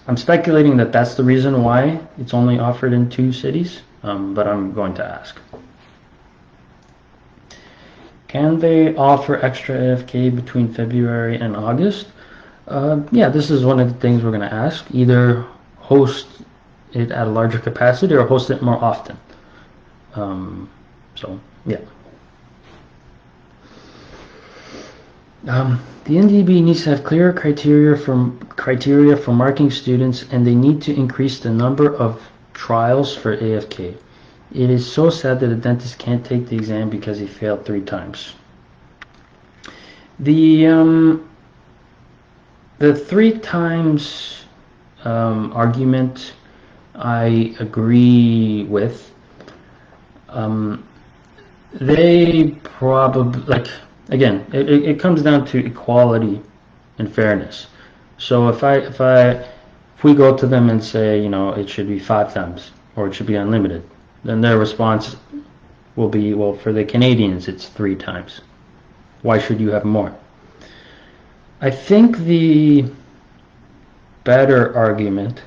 I'm speculating that that's the reason why it's only offered in 2 cities, but I'm going to ask. Can they offer extra AFK between February and August? Yeah, this is one of the things we're going to ask. Either host it at a larger capacity or host it more often. So, yeah. The NDEB needs to have clearer criteria for marking students, and they need to increase the number of trials for AFK. It is so sad that a dentist can't take the exam because he failed 3 times. The 3 times argument I agree with. They probably, again, it comes down to equality and fairness. So if we go to them and say, it should be 5 times or it should be unlimited, then their response will be, well, for the Canadians it's 3 times. Why should you have more? I think the better argument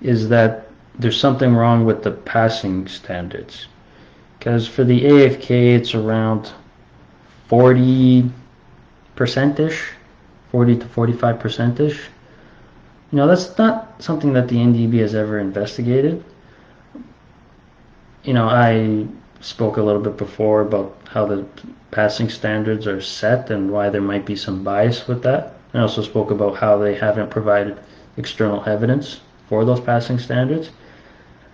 is that there's something wrong with the passing standards. Because for the AFK, it's around 40%-ish, 40 to 45%-ish. That's not something that the NDEB has ever investigated. I spoke a little bit before about how the passing standards are set and why there might be some bias with that. I also spoke about how they haven't provided external evidence for those passing standards.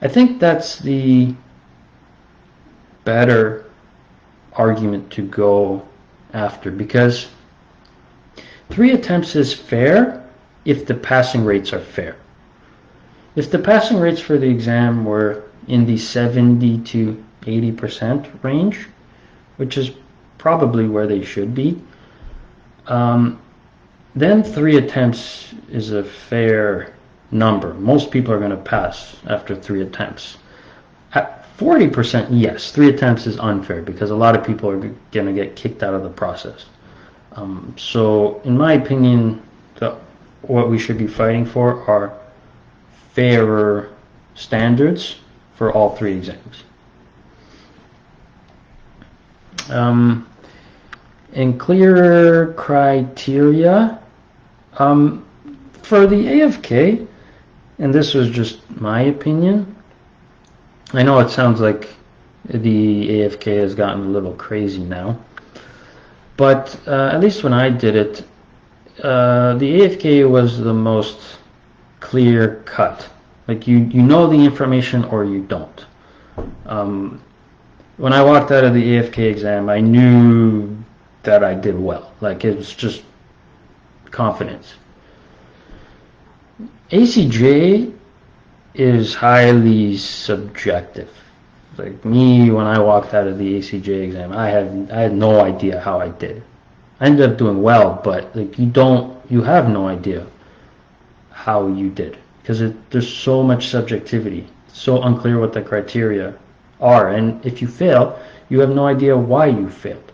I think that's the better argument to go after, because 3 attempts is fair if the passing rates are fair. If the passing rates for the exam were in the 70 to 80% range, which is probably where they should be, then 3 attempts is a fair number. Most people are going to pass after 3 attempts. At 40%, yes, 3 attempts is unfair because a lot of people are going to get kicked out of the process. So in my opinion, what we should be fighting for are fairer standards for all 3 exams. And clearer criteria for the AFK, and this was just my opinion, I know it sounds like the AFK has gotten a little crazy now, but at least when I did it, the AFK was the most clear cut. Like you know the information or you don't. When I walked out of the AFK exam, I knew that I did well. Like it was just confidence. ACJ is highly subjective. Like me, when I walked out of the ACJ exam, I had no idea how I did. I ended up doing well, but like you have no idea how you did because there's so much subjectivity. It's so unclear what the criteria are, and if you fail, you have no idea why you failed.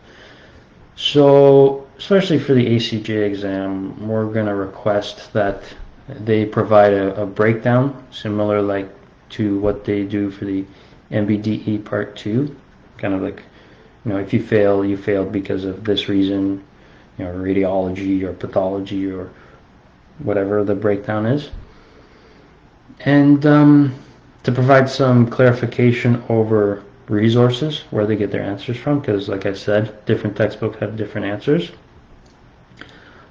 So, especially for the ACJ exam, we're going to request that they provide a breakdown similar like to what they do for the MBDE Part 2, kind of like, if you fail, you failed because of this reason, radiology or pathology or whatever the breakdown is. And to provide some clarification over resources, where they get their answers from, because like I said, different textbooks have different answers.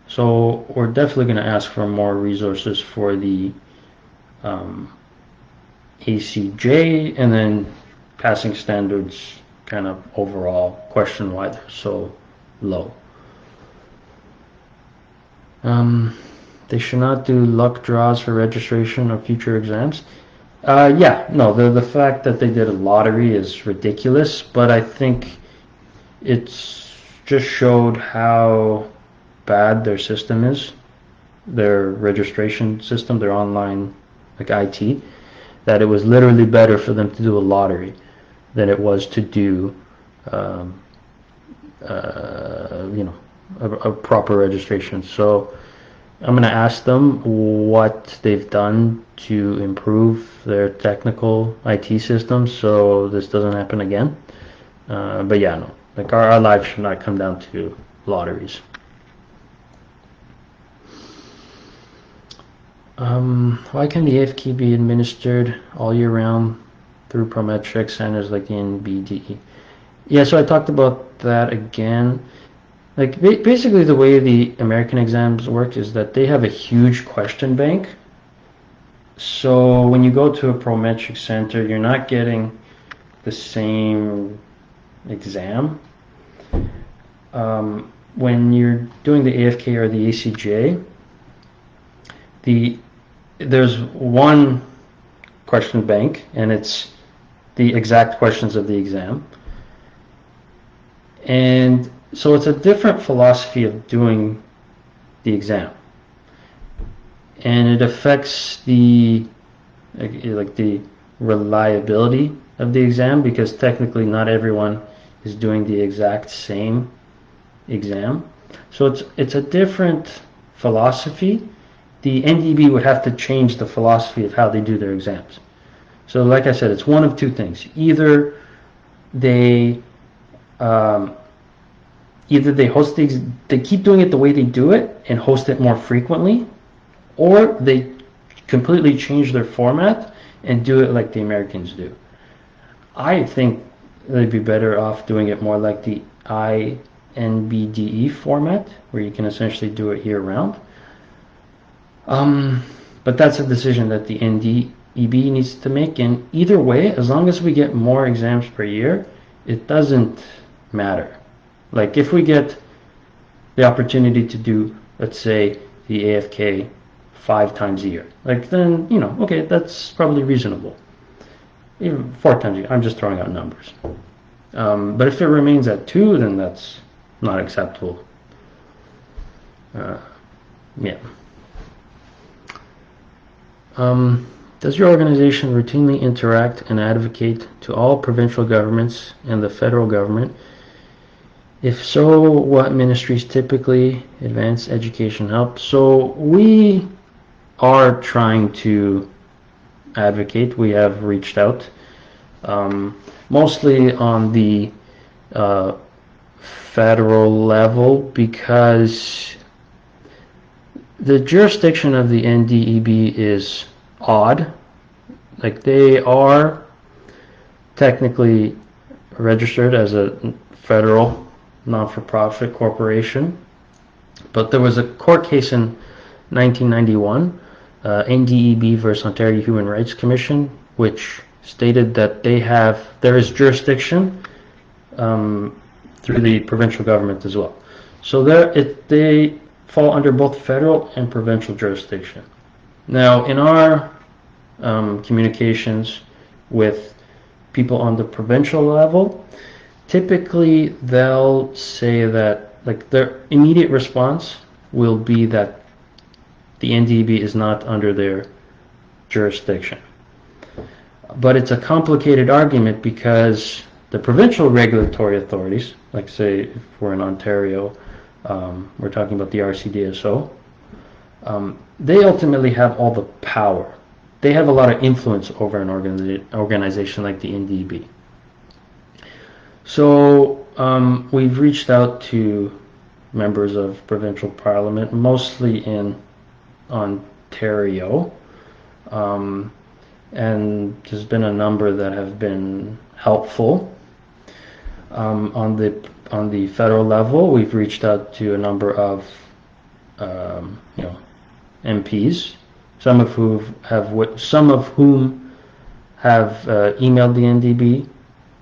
So we're definitely going to ask for more resources for the ACJ, and then passing standards kind of overall, question why they're so low. They should not do luck draws for registration or future exams. The fact that they did a lottery is ridiculous, but I think it's just showed how bad their system is, their registration system, their online like IT, that it was literally better for them to do a lottery than it was to do a proper registration. So I'm going to ask them what they've done to improve their technical IT system so this doesn't happen again. But yeah, no, like our lives should not come down to lotteries. Why can the AFK be administered all year round through Prometric centers like the NBDE? Yeah, so I talked about that again. Like basically the way the American exams work is that they have a huge question bank. So when you go to a Prometric center, you're not getting the same exam. When you're doing the AFK or the ACJ, there's one question bank, and it's the exact questions of the exam. And so it's a different philosophy of doing the exam, and it affects the reliability of the exam, because technically not everyone is doing the exact same exam. So it's a different philosophy. The NDEB would have to change the philosophy of how they do their exams. So like I said, it's one of two things. Either they host they keep doing it the way they do it and host it more frequently, or they completely change their format and do it like the Americans do. I think they'd be better off doing it more like the INBDE format, where you can essentially do it year round. But that's a decision that the NDEB needs to make, and either way, as long as we get more exams per year, it doesn't matter. Like if we get the opportunity to do, let's say, the AFK 5 times a year, like then, okay, that's probably reasonable. Even 4 times a year, I'm just throwing out numbers. But if it remains at 2, then that's not acceptable. Yeah. Does your organization routinely interact and advocate to all provincial governments and the federal government? If so, what ministries typically advance education help? So we are trying to advocate. We have reached out, mostly on the federal level, because the jurisdiction of the NDEB is odd. Like they are technically registered as a federal non-for-profit corporation, but there was a court case in 1991, NDEB versus Ontario Human Rights Commission, which stated that there is jurisdiction through the provincial government as well. So they fall under both federal and provincial jurisdiction. Now, in our communications with people on the provincial level, typically they'll say that, like, their immediate response will be that the NDEB is not under their jurisdiction. But it's a complicated argument because the provincial regulatory authorities, like say if we're in Ontario, we're talking about the ITDAOC, they ultimately have all the power. They have a lot of influence over an organization like the NDEB. So we've reached out to members of provincial parliament, mostly in Ontario, and there's been a number that have been helpful. On the federal level, we've reached out to a number of MPs, some of whom have emailed the NDEB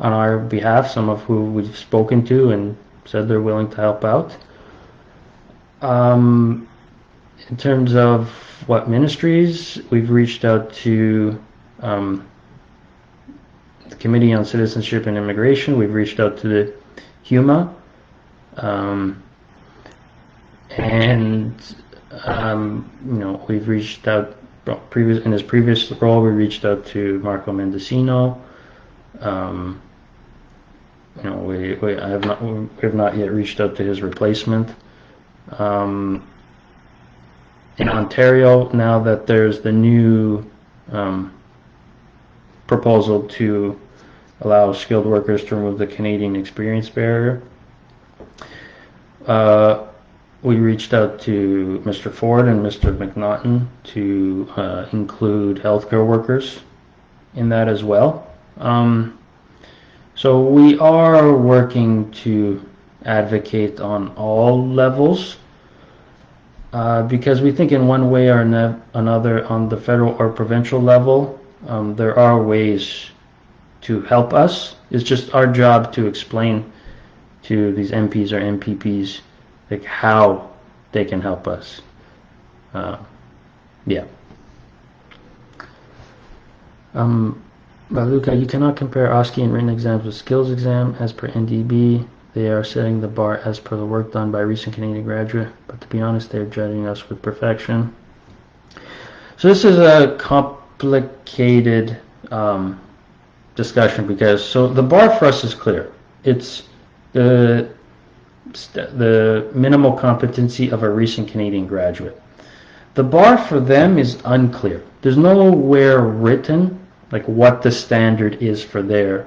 on our behalf, some of who we've spoken to and said they're willing to help out. In terms of what ministries, we've reached out to the Committee on Citizenship and Immigration. We've reached out to the HUMA, we've reached out in his previous role. We reached out to Marco Mendocino. We have not yet reached out to his replacement. In Ontario, now that there's the new proposal to allow skilled workers to remove the Canadian experience barrier, we reached out to Mr. Ford and Mr. McNaughton to include healthcare workers in that as well. So we are working to advocate on all levels because we think in one way or another on the federal or provincial level, there are ways to help us. It's just our job to explain to these MPs or MPPs like how they can help us. Luca, you cannot compare OSCE and written exams with skills exam as per NDEB. They are setting the bar as per the work done by a recent Canadian graduate, but to be honest, they're judging us with perfection. So this is a complicated discussion because the bar for us is clear. It's the minimal competency of a recent Canadian graduate. The bar for them is unclear. There's nowhere written like what the standard is for their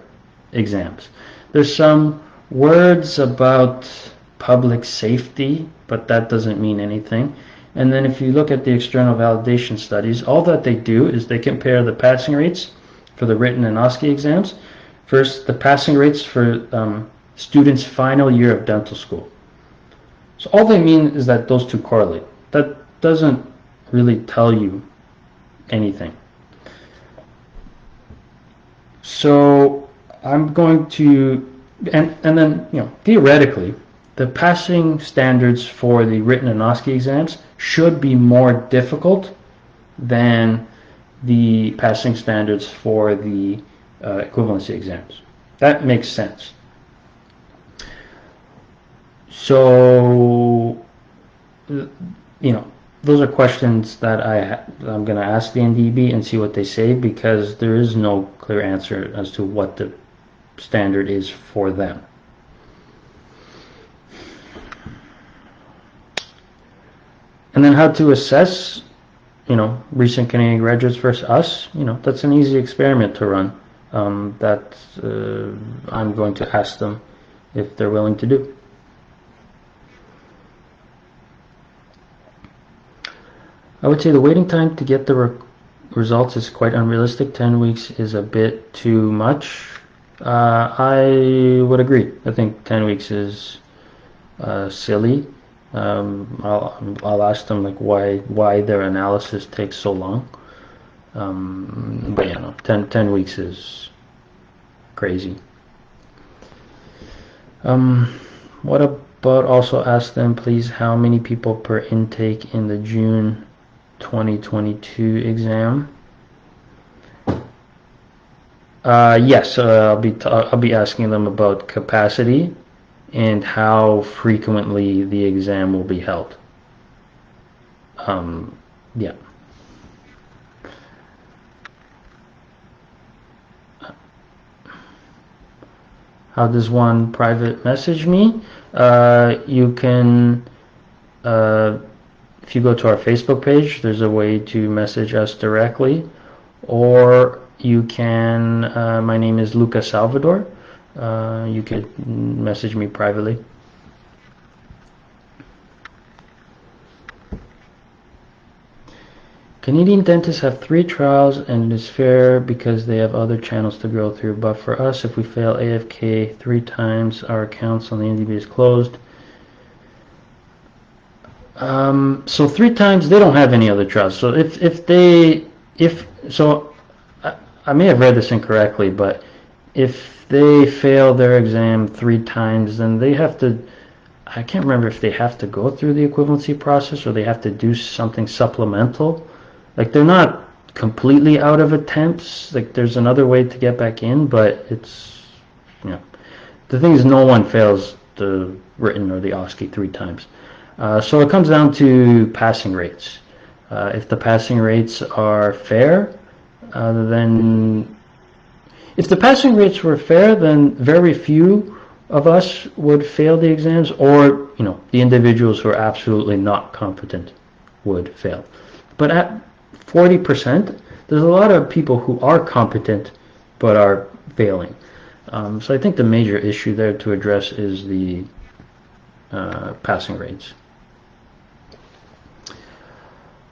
exams. There's some words about public safety, but that doesn't mean anything. And then if you look at the external validation studies, all that they do is they compare the passing rates for the written and OSCE exams. First, the passing rates for students' final year of dental school. So all they mean is that those two correlate. That doesn't really tell you anything. So I'm going to, and then theoretically, the passing standards for the written and OSCE exams should be more difficult than the passing standards for the equivalency exams. That makes sense. So, those are questions that I'm going to ask the NDEB and see what they say, because there is no clear answer as to what the standard is for them. And then how to assess, recent Canadian graduates versus us, that's an easy experiment to run that I'm going to ask them if they're willing to do. I would say the waiting time to get the results is quite unrealistic. 10 weeks is a bit too much. I would agree. I think 10 weeks is silly. I'll ask them like why their analysis takes so long. But yeah, no, 10 weeks is crazy. What about also ask them, please, how many people per intake in the June 2022 exam? Yes, I'll be asking them about capacity and how frequently the exam will be held. Yeah. How does one private message me? You can, if you go to our Facebook page, there's a way to message us directly, or you can, my name is Lucas Salvador. You could message me privately. Canadian dentists have 3 trials and it is fair because they have other channels to go through, but for us, if we fail AFK 3 times, our accounts on the NDEB is closed. So 3 times they don't have any other trials. So I may have read this incorrectly, but if they fail their exam 3 times, then they have to, I can't remember if they have to go through the equivalency process or they have to do something supplemental. Like they're not completely out of attempts. Like there's another way to get back in, but it's, you know, the thing is no one fails the written or the OSCE 3 times. So it comes down to passing rates. If the passing rates are fair, then if the passing rates were fair, then very few of us would fail the exams, or the individuals who are absolutely not competent would fail. But at 40%, there's a lot of people who are competent but are failing. So I think the major issue there to address is the passing rates.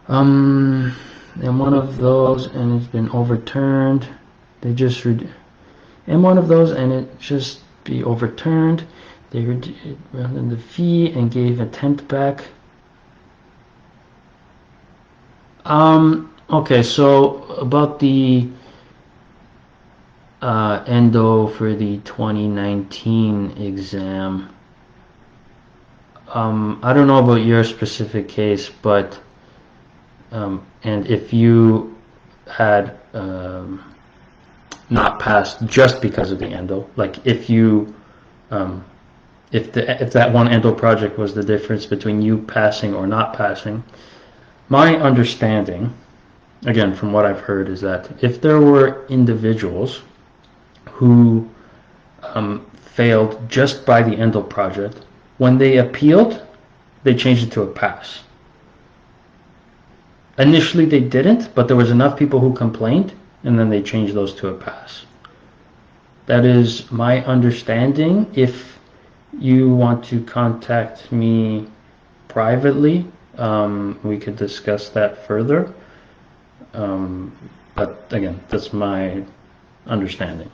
And one of those, and it's been overturned. They just and one of those, and it just be overturned. They reduced the fee and gave attempt back. Okay, so about the endo for the 2019 exam. I don't know about your specific case, but and if you had not passed just because of the endo, like if that one endo project was the difference between you passing or not passing, my understanding, again from what I've heard, is that if there were individuals who failed just by the endo project, when they appealed, they changed it to a pass. Initially they didn't, but there was enough people who complained, and then they changed those to a pass. That is my understanding. If you want to contact me privately, we could discuss that further. But again, that's my understanding.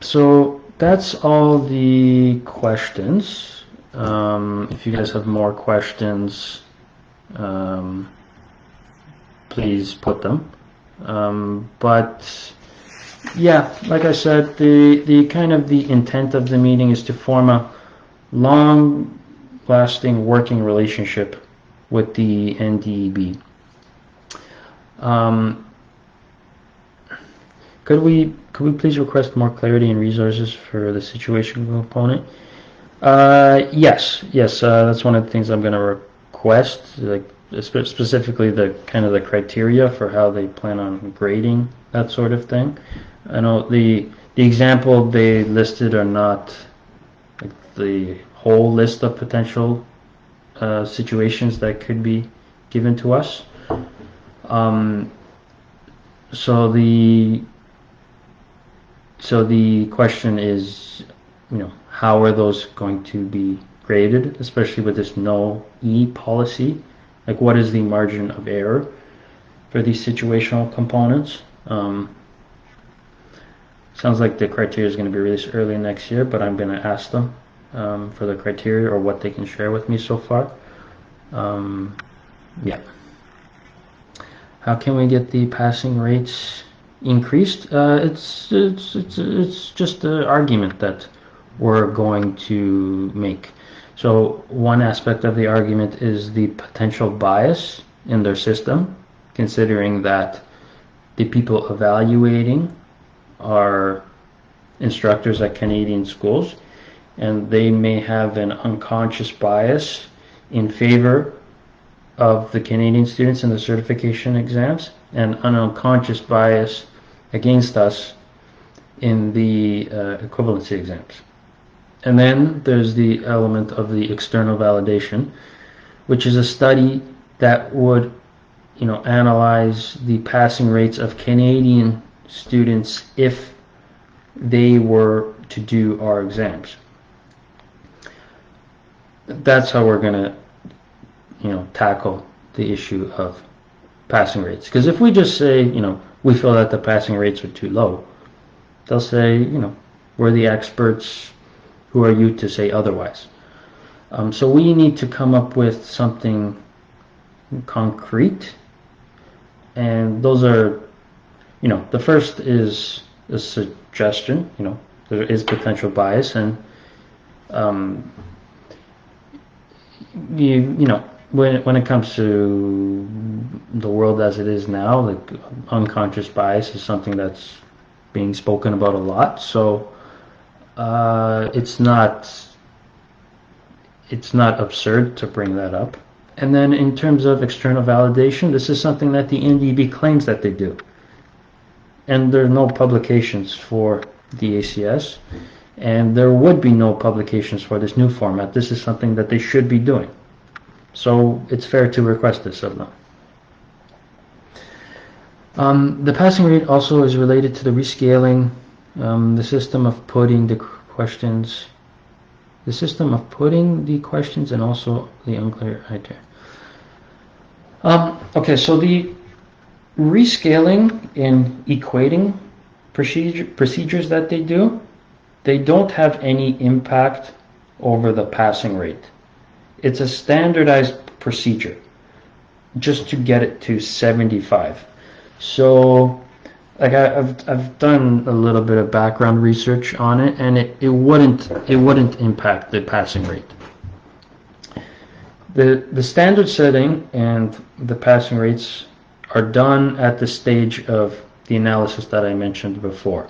So that's all the questions. If you guys have more questions, please put them. But yeah, like I said, the kind of the intent of the meeting is to form a long-lasting working relationship with the NDEB. Could we please request more clarity and resources for the situation component? Yes, that's one of the things I'm going to request, like specifically the kind of the criteria for how they plan on grading that sort of thing. I know the example they listed are not like the whole list of potential situations that could be given to us. So the question is, how are those going to be graded, especially with this no E policy? Like, what is the margin of error? for these situational components. Sounds like the criteria is going to be released early next year, but I'm going to ask them for the criteria or what they can share with me so far. Yeah. How can we get the passing rates increased? It's just an argument that we're going to make. So one aspect of the argument is the potential bias in their system, considering that the people evaluating are instructors at Canadian schools, and they may have an unconscious bias in favor of the Canadian students in the certification exams and an unconscious bias against us in the equivalency exams. And then there's the element of the external validation, which is a study that would, analyze the passing rates of Canadian students if they were to do our exams. That's how we're going to, tackle the issue of passing rates. Because if we just say, we feel that the passing rates are too low, they'll say, we're the experts. Who are you to say otherwise? So we need to come up with something concrete, and those are, the first is a suggestion. There is potential bias, and when it comes to the world as it is now, like unconscious bias is something that's being spoken about a lot. So it's not absurd to bring that up. And then in terms of external validation, this is something that the NDEB claims that they do. And there are no publications for the ACS, and there would be no publications for this new format. This is something that they should be doing. So it's fair to request this of them. The passing rate also is related to the rescaling, the system of putting the questions, and also the unclear criteria. Okay, so the rescaling and equating procedures that they do, they don't have any impact over the passing rate. It's a standardized procedure just to get it to 75. So like I've done a little bit of background research on it, and it wouldn't impact the passing rate. The standard setting and the passing rates are done at the stage of the analysis that I mentioned before,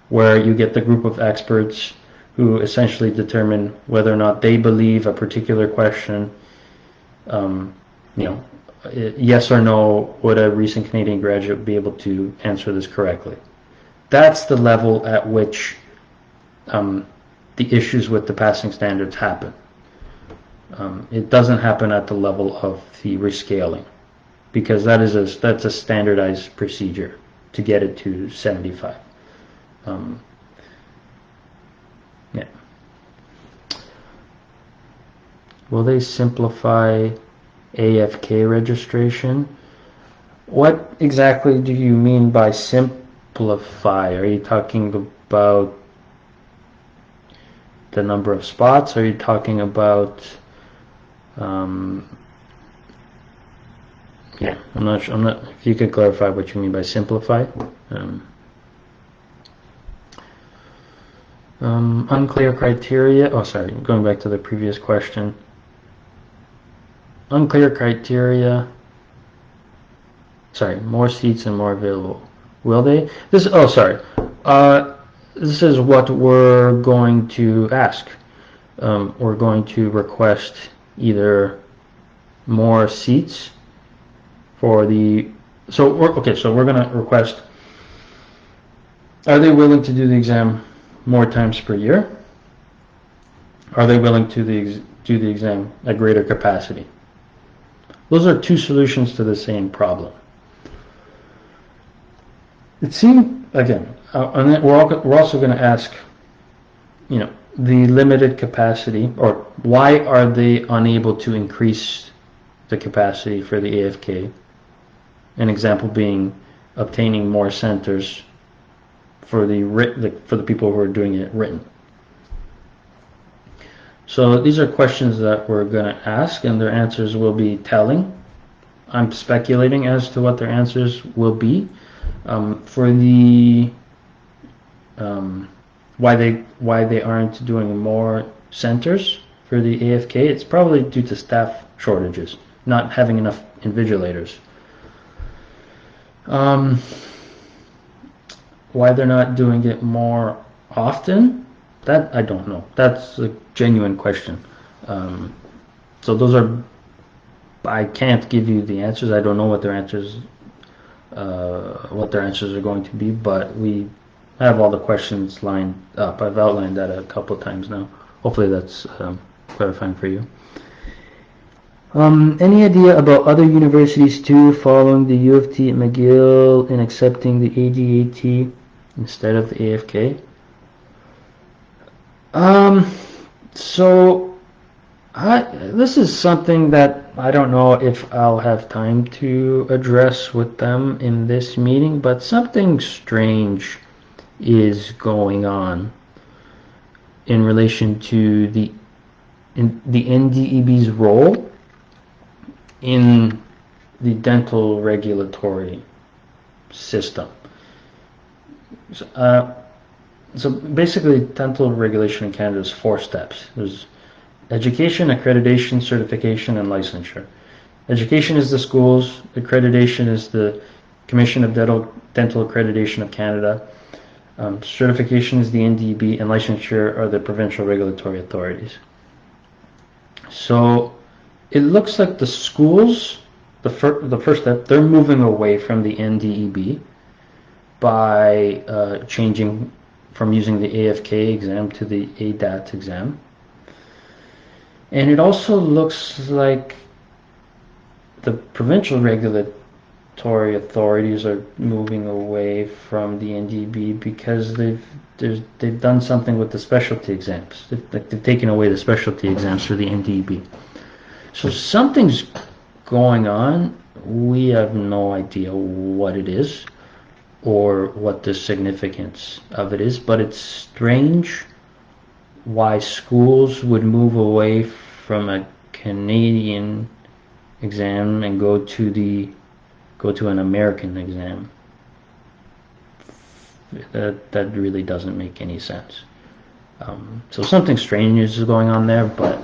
where you get the group of experts who essentially determine whether or not they believe a particular question, yes or no, would a recent Canadian graduate be able to answer this correctly? That's the level at which the issues with the passing standards happen. It doesn't happen at the level of the rescaling, because that's a standardized procedure to get it to 75. Yeah. Will they simplify AFK registration? What exactly do you mean by simplify? Are you talking about the number of spots? Are you talking about yeah, I'm not sure. If you could clarify what you mean by simplify. Unclear criteria. Oh, sorry. Going back to the previous question. Unclear criteria. Sorry, more seats and more available. Will they? This. Oh, sorry. This is what we're going to ask. We're going to request either more seats for the. So we're going to request. Are they willing to do the exam more times per year? Are they willing to do the exam at greater capacity? Those are two solutions to the same problem. It seemed, again, and then we're also going to ask, the limited capacity, or why are they unable to increase the capacity for the AFK? An example being obtaining more centers for the people who are doing it written. So these are questions that we're going to ask, and their answers will be telling. I'm speculating as to what their answers will be. For the why they aren't doing more centers for the AFK, it's probably due to staff shortages, not having enough invigilators. Why they're not doing it more often, that I don't know. That's a genuine question. So those are, I can't give you the answers. I don't know what their answers are going to be, but we have all the questions lined up. I've outlined that a couple of times now. Hopefully that's clarifying for you. Any idea about other universities too following the U of T and McGill in accepting the ADAT instead of the AFK? So this is something that I don't know if I'll have time to address with them in this meeting, but something strange is going on in relation to the NDEB's role in the dental regulatory system. So basically, dental regulation in Canada is 4 steps. There's education, accreditation, certification, and licensure. Education is the schools, accreditation is the Commission of Dental Accreditation of Canada, certification is the NDEB, and licensure are the provincial regulatory authorities. So it looks like the schools, the first step, they're moving away from the NDEB by changing from using the AFK exam to the ADAT exam. And it also looks like the provincial regulatory authorities are moving away from the NDEB because they've done something with the specialty exams. They've taken away the specialty exams for the NDEB. So something's going on. We have no idea what it is or what the significance of it is, but it's strange why schools would move away from a Canadian exam and go to an American exam. That really doesn't make any sense. So something strange is going on there, but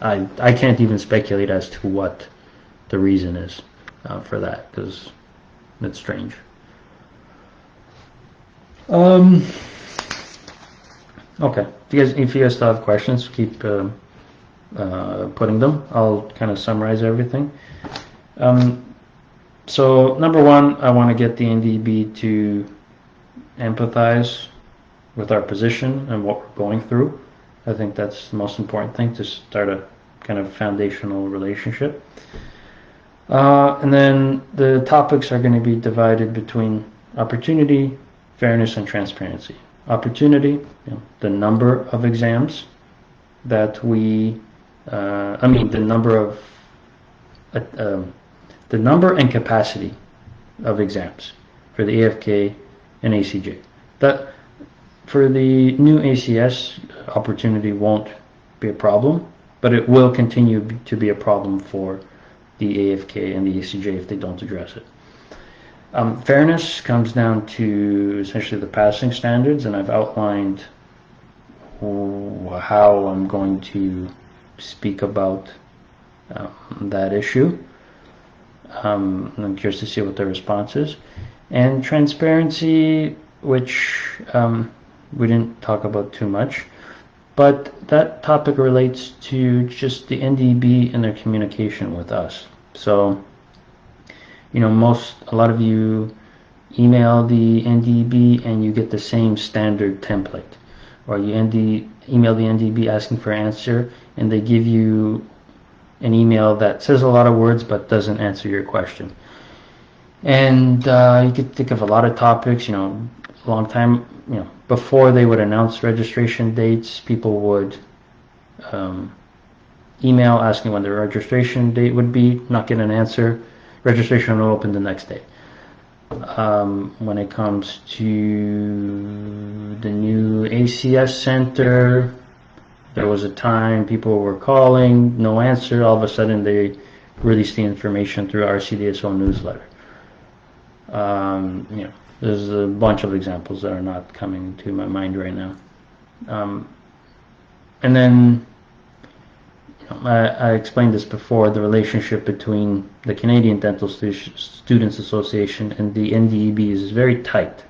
I can't even speculate as to what the reason is for that, because it's strange. Okay, if you guys still have questions, keep putting them. I'll kind of summarize everything. So number one, I want to get the NDEB to empathize with our position and what we're going through. I think that's the most important thing, to start a kind of foundational relationship. And then the topics are going to be divided between opportunity, fairness, and transparency. Opportunity, the number of exams that we, the number and capacity of exams for the AFK and ACJ. That for the new ACS, opportunity won't be a problem, but it will continue to be a problem for the AFK and the ACJ if they don't address it. Fairness comes down to essentially the passing standards, and I've outlined how I'm going to speak about that issue. I'm curious to see what their response is. And transparency, which we didn't talk about too much, but that topic relates to just the NDEB and their communication with us. So, a lot of you email the NDEB and you get the same standard template, or you email the NDEB asking for an answer and they give you an email that says a lot of words but doesn't answer your question. And you could think of a lot of topics. A long time, before they would announce registration dates, people would email asking when the registration date would be, not get an answer. registration will open the next day. When it comes to the new ACS center, there was a time people were calling, no answer. All of a sudden, they released the information through our CDSO newsletter. There's a bunch of examples that are not coming to my mind right now. And then I explained this before, the relationship between the Canadian Dental Students Association and the NDEB is very tight.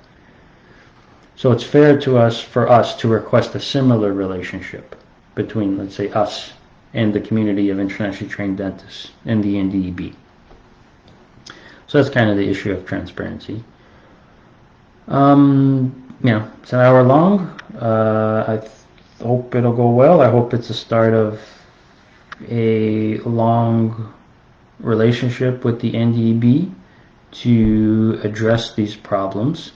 So it's fair for us to request a similar relationship between, let's say, us and the community of internationally trained dentists and the NDEB. So that's kind of the issue of transparency. It's an hour long. I hope it'll go well. I hope it's the start of a long relationship with the NDEB to address these problems.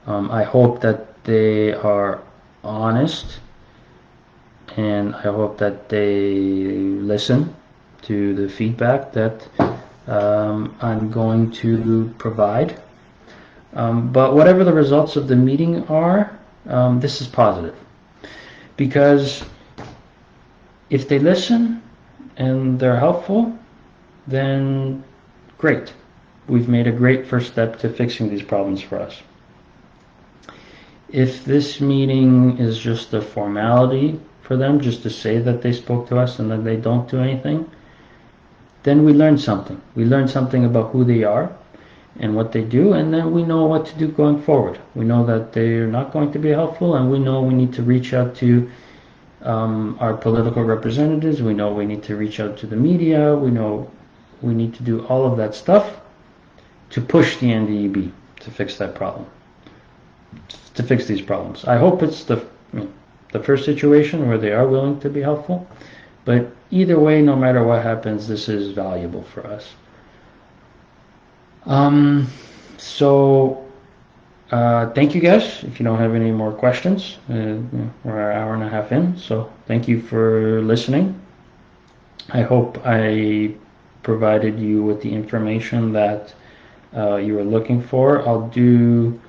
I hope that they are honest, and I hope that they listen to the feedback that I'm going to provide. But whatever the results of the meeting are, this is positive, because if they listen and they're helpful, then great. We've made a great first step to fixing these problems for us. If this meeting is just a formality for them, just to say that they spoke to us and that they don't do anything, then we learn something. We learn something about who they are and what they do, and then we know what to do going forward. We know that they're not going to be helpful, and we know we need to reach out to our political representatives. We know we need to reach out to the media. We know we need to do all of that stuff to push the NDEB to fix that problem, to fix these problems. I hope it's the first situation where they are willing to be helpful, but either way, no matter what happens, this is valuable for us. Thank you guys. If you don't have any more questions, we're an hour and a half in, so thank you for listening. I hope I provided you with the information that you were looking for. I'll do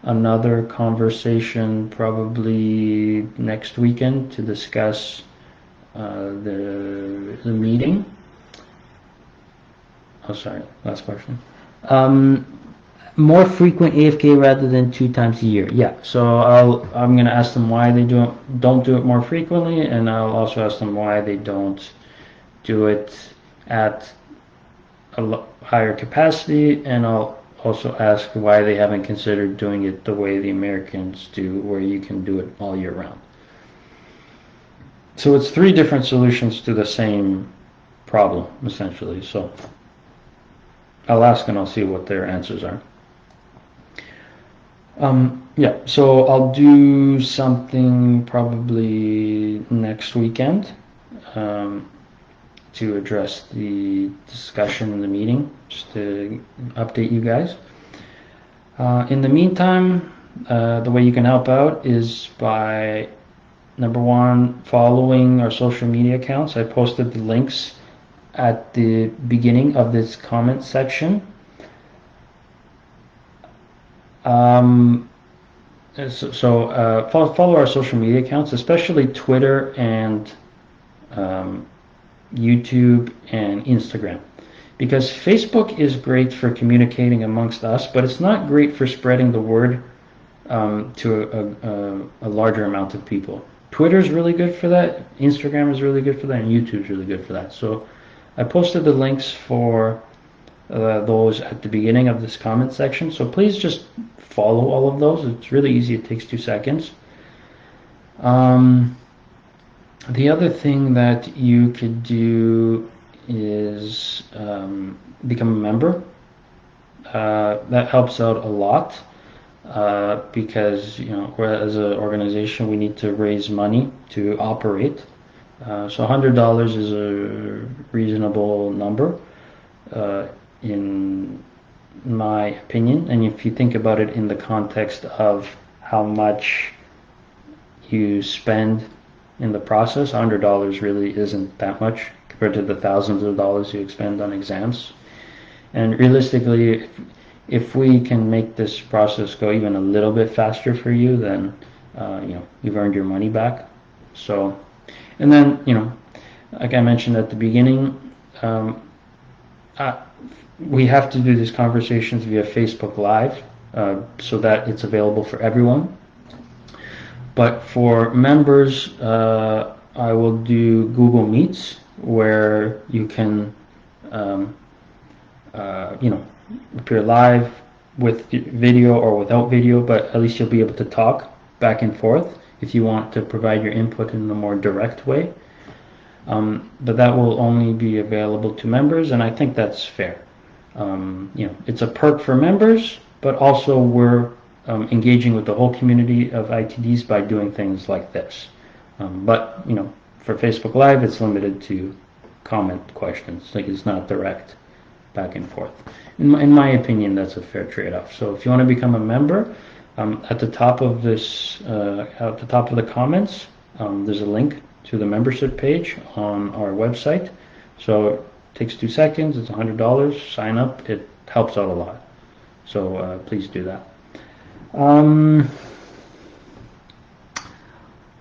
another conversation probably next weekend to discuss the meeting. Oh, sorry, last question. More frequent AFK rather than 2 times a year. Yeah, so I'm going to ask them why they don't do it more frequently, and I'll also ask them why they don't do it at a higher capacity, and I'll also ask why they haven't considered doing it the way the Americans do, where you can do it all year round. So it's 3 different solutions to the same problem, essentially. So I'll ask and I'll see what their answers are. So I'll do something probably next weekend to address the discussion in the meeting, just to update you guys. In the meantime, the way you can help out is by, number 1, following our social media accounts. I posted the links at the beginning of this comment section. Follow our social media accounts, especially Twitter and YouTube and Instagram, because Facebook is great for communicating amongst us, but it's not great for spreading the word to a larger amount of people. Twitter is really good for that, Instagram is really good for that, and YouTube is really good for that. So I posted the links for those at the beginning of this comment section, so please just follow all of those. It's really easy, it takes 2 seconds. The other thing that you could do is become a member. That helps out a lot, because as an organization we need to raise money to operate. So $100 is a reasonable number in my opinion, and if you think about it in the context of how much you spend in the process, $100 really isn't that much compared to the thousands of dollars you expend on exams. And realistically, if we can make this process go even a little bit faster for you, then you've earned your money back. So, and then like I mentioned at the beginning, we have to do these conversations via Facebook Live so that it's available for everyone. But for members, I will do Google Meets where you can, appear live with video or without video, but at least you'll be able to talk back and forth if you want to provide your input in a more direct way. But that will only be available to members, and I think that's fair. It's a perk for members, but also we're engaging with the whole community of ITDs by doing things like this. But for Facebook Live, it's limited to comment questions. Like, it's not direct back and forth. In my opinion, that's a fair trade-off. So if you want to become a member, at the top of the comments, there's a link to the membership page on our website. So it takes 2 seconds. It's $100. Sign up. It helps out a lot. So please do that.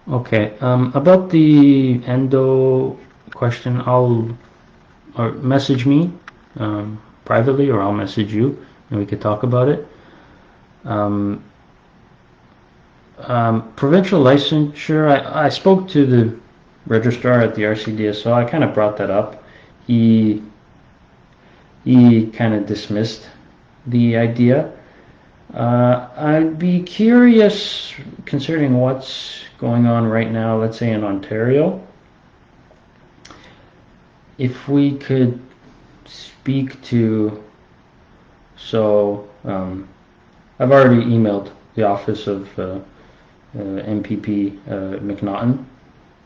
Okay. About the endo question, or message me privately, or I'll message you, and we could talk about it. Provincial licensure, I spoke to the registrar at the RCDSO. I kind of brought that up. He kind of dismissed the idea. I'd be curious, considering what's going on right now, let's say in Ontario, if we could speak to, I've already emailed the office of MPP McNaughton,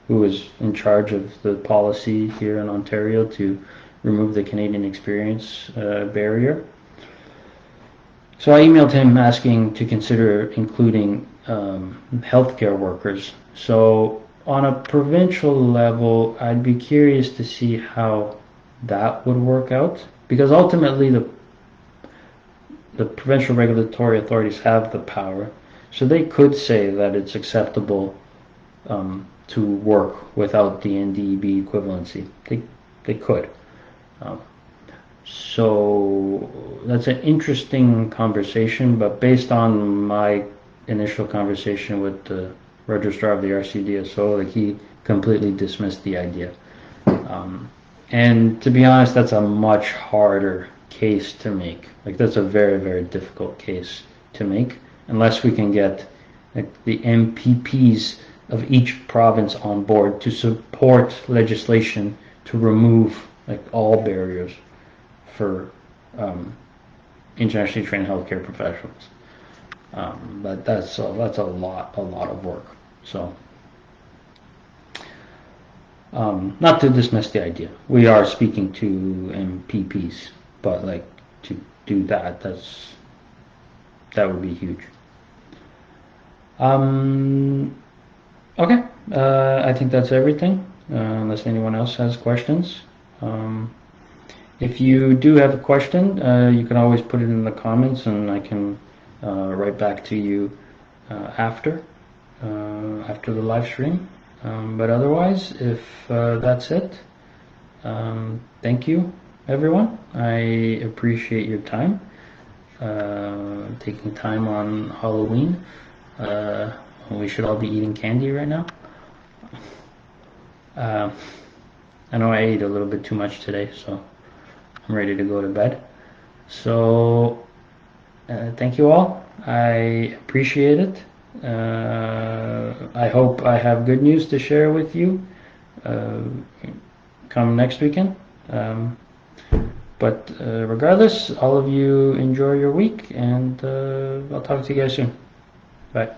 who is in charge of the policy here in Ontario to remove the Canadian experience barrier. So I emailed him asking to consider including healthcare workers. So on a provincial level, I'd be curious to see how that would work out, because ultimately the provincial regulatory authorities have the power, so they could say that it's acceptable to work without the NDEB equivalency. They could. So that's an interesting conversation, but based on my initial conversation with the registrar of the RCDSO, like, he completely dismissed the idea. And to be honest, that's a much harder case to make. Like, that's a very, very difficult case to make, unless we can get the MPPs of each province on board to support legislation to remove all barriers for internationally trained healthcare professionals. But that's a lot of work. So not to dismiss the idea, we are speaking to MPPs, but to do that would be huge. Okay, I think that's everything, unless anyone else has questions. If you do have a question, you can always put it in the comments, and I can write back to you after the live stream. But otherwise, if that's it, thank you, everyone. I appreciate your time, taking time on Halloween. We should all be eating candy right now. I know I ate a little bit too much today, so I'm ready to go to bed. So thank you all. I appreciate it. I hope I have good news to share with you come next weekend. But regardless, all of you enjoy your week, and I'll talk to you guys soon. Bye.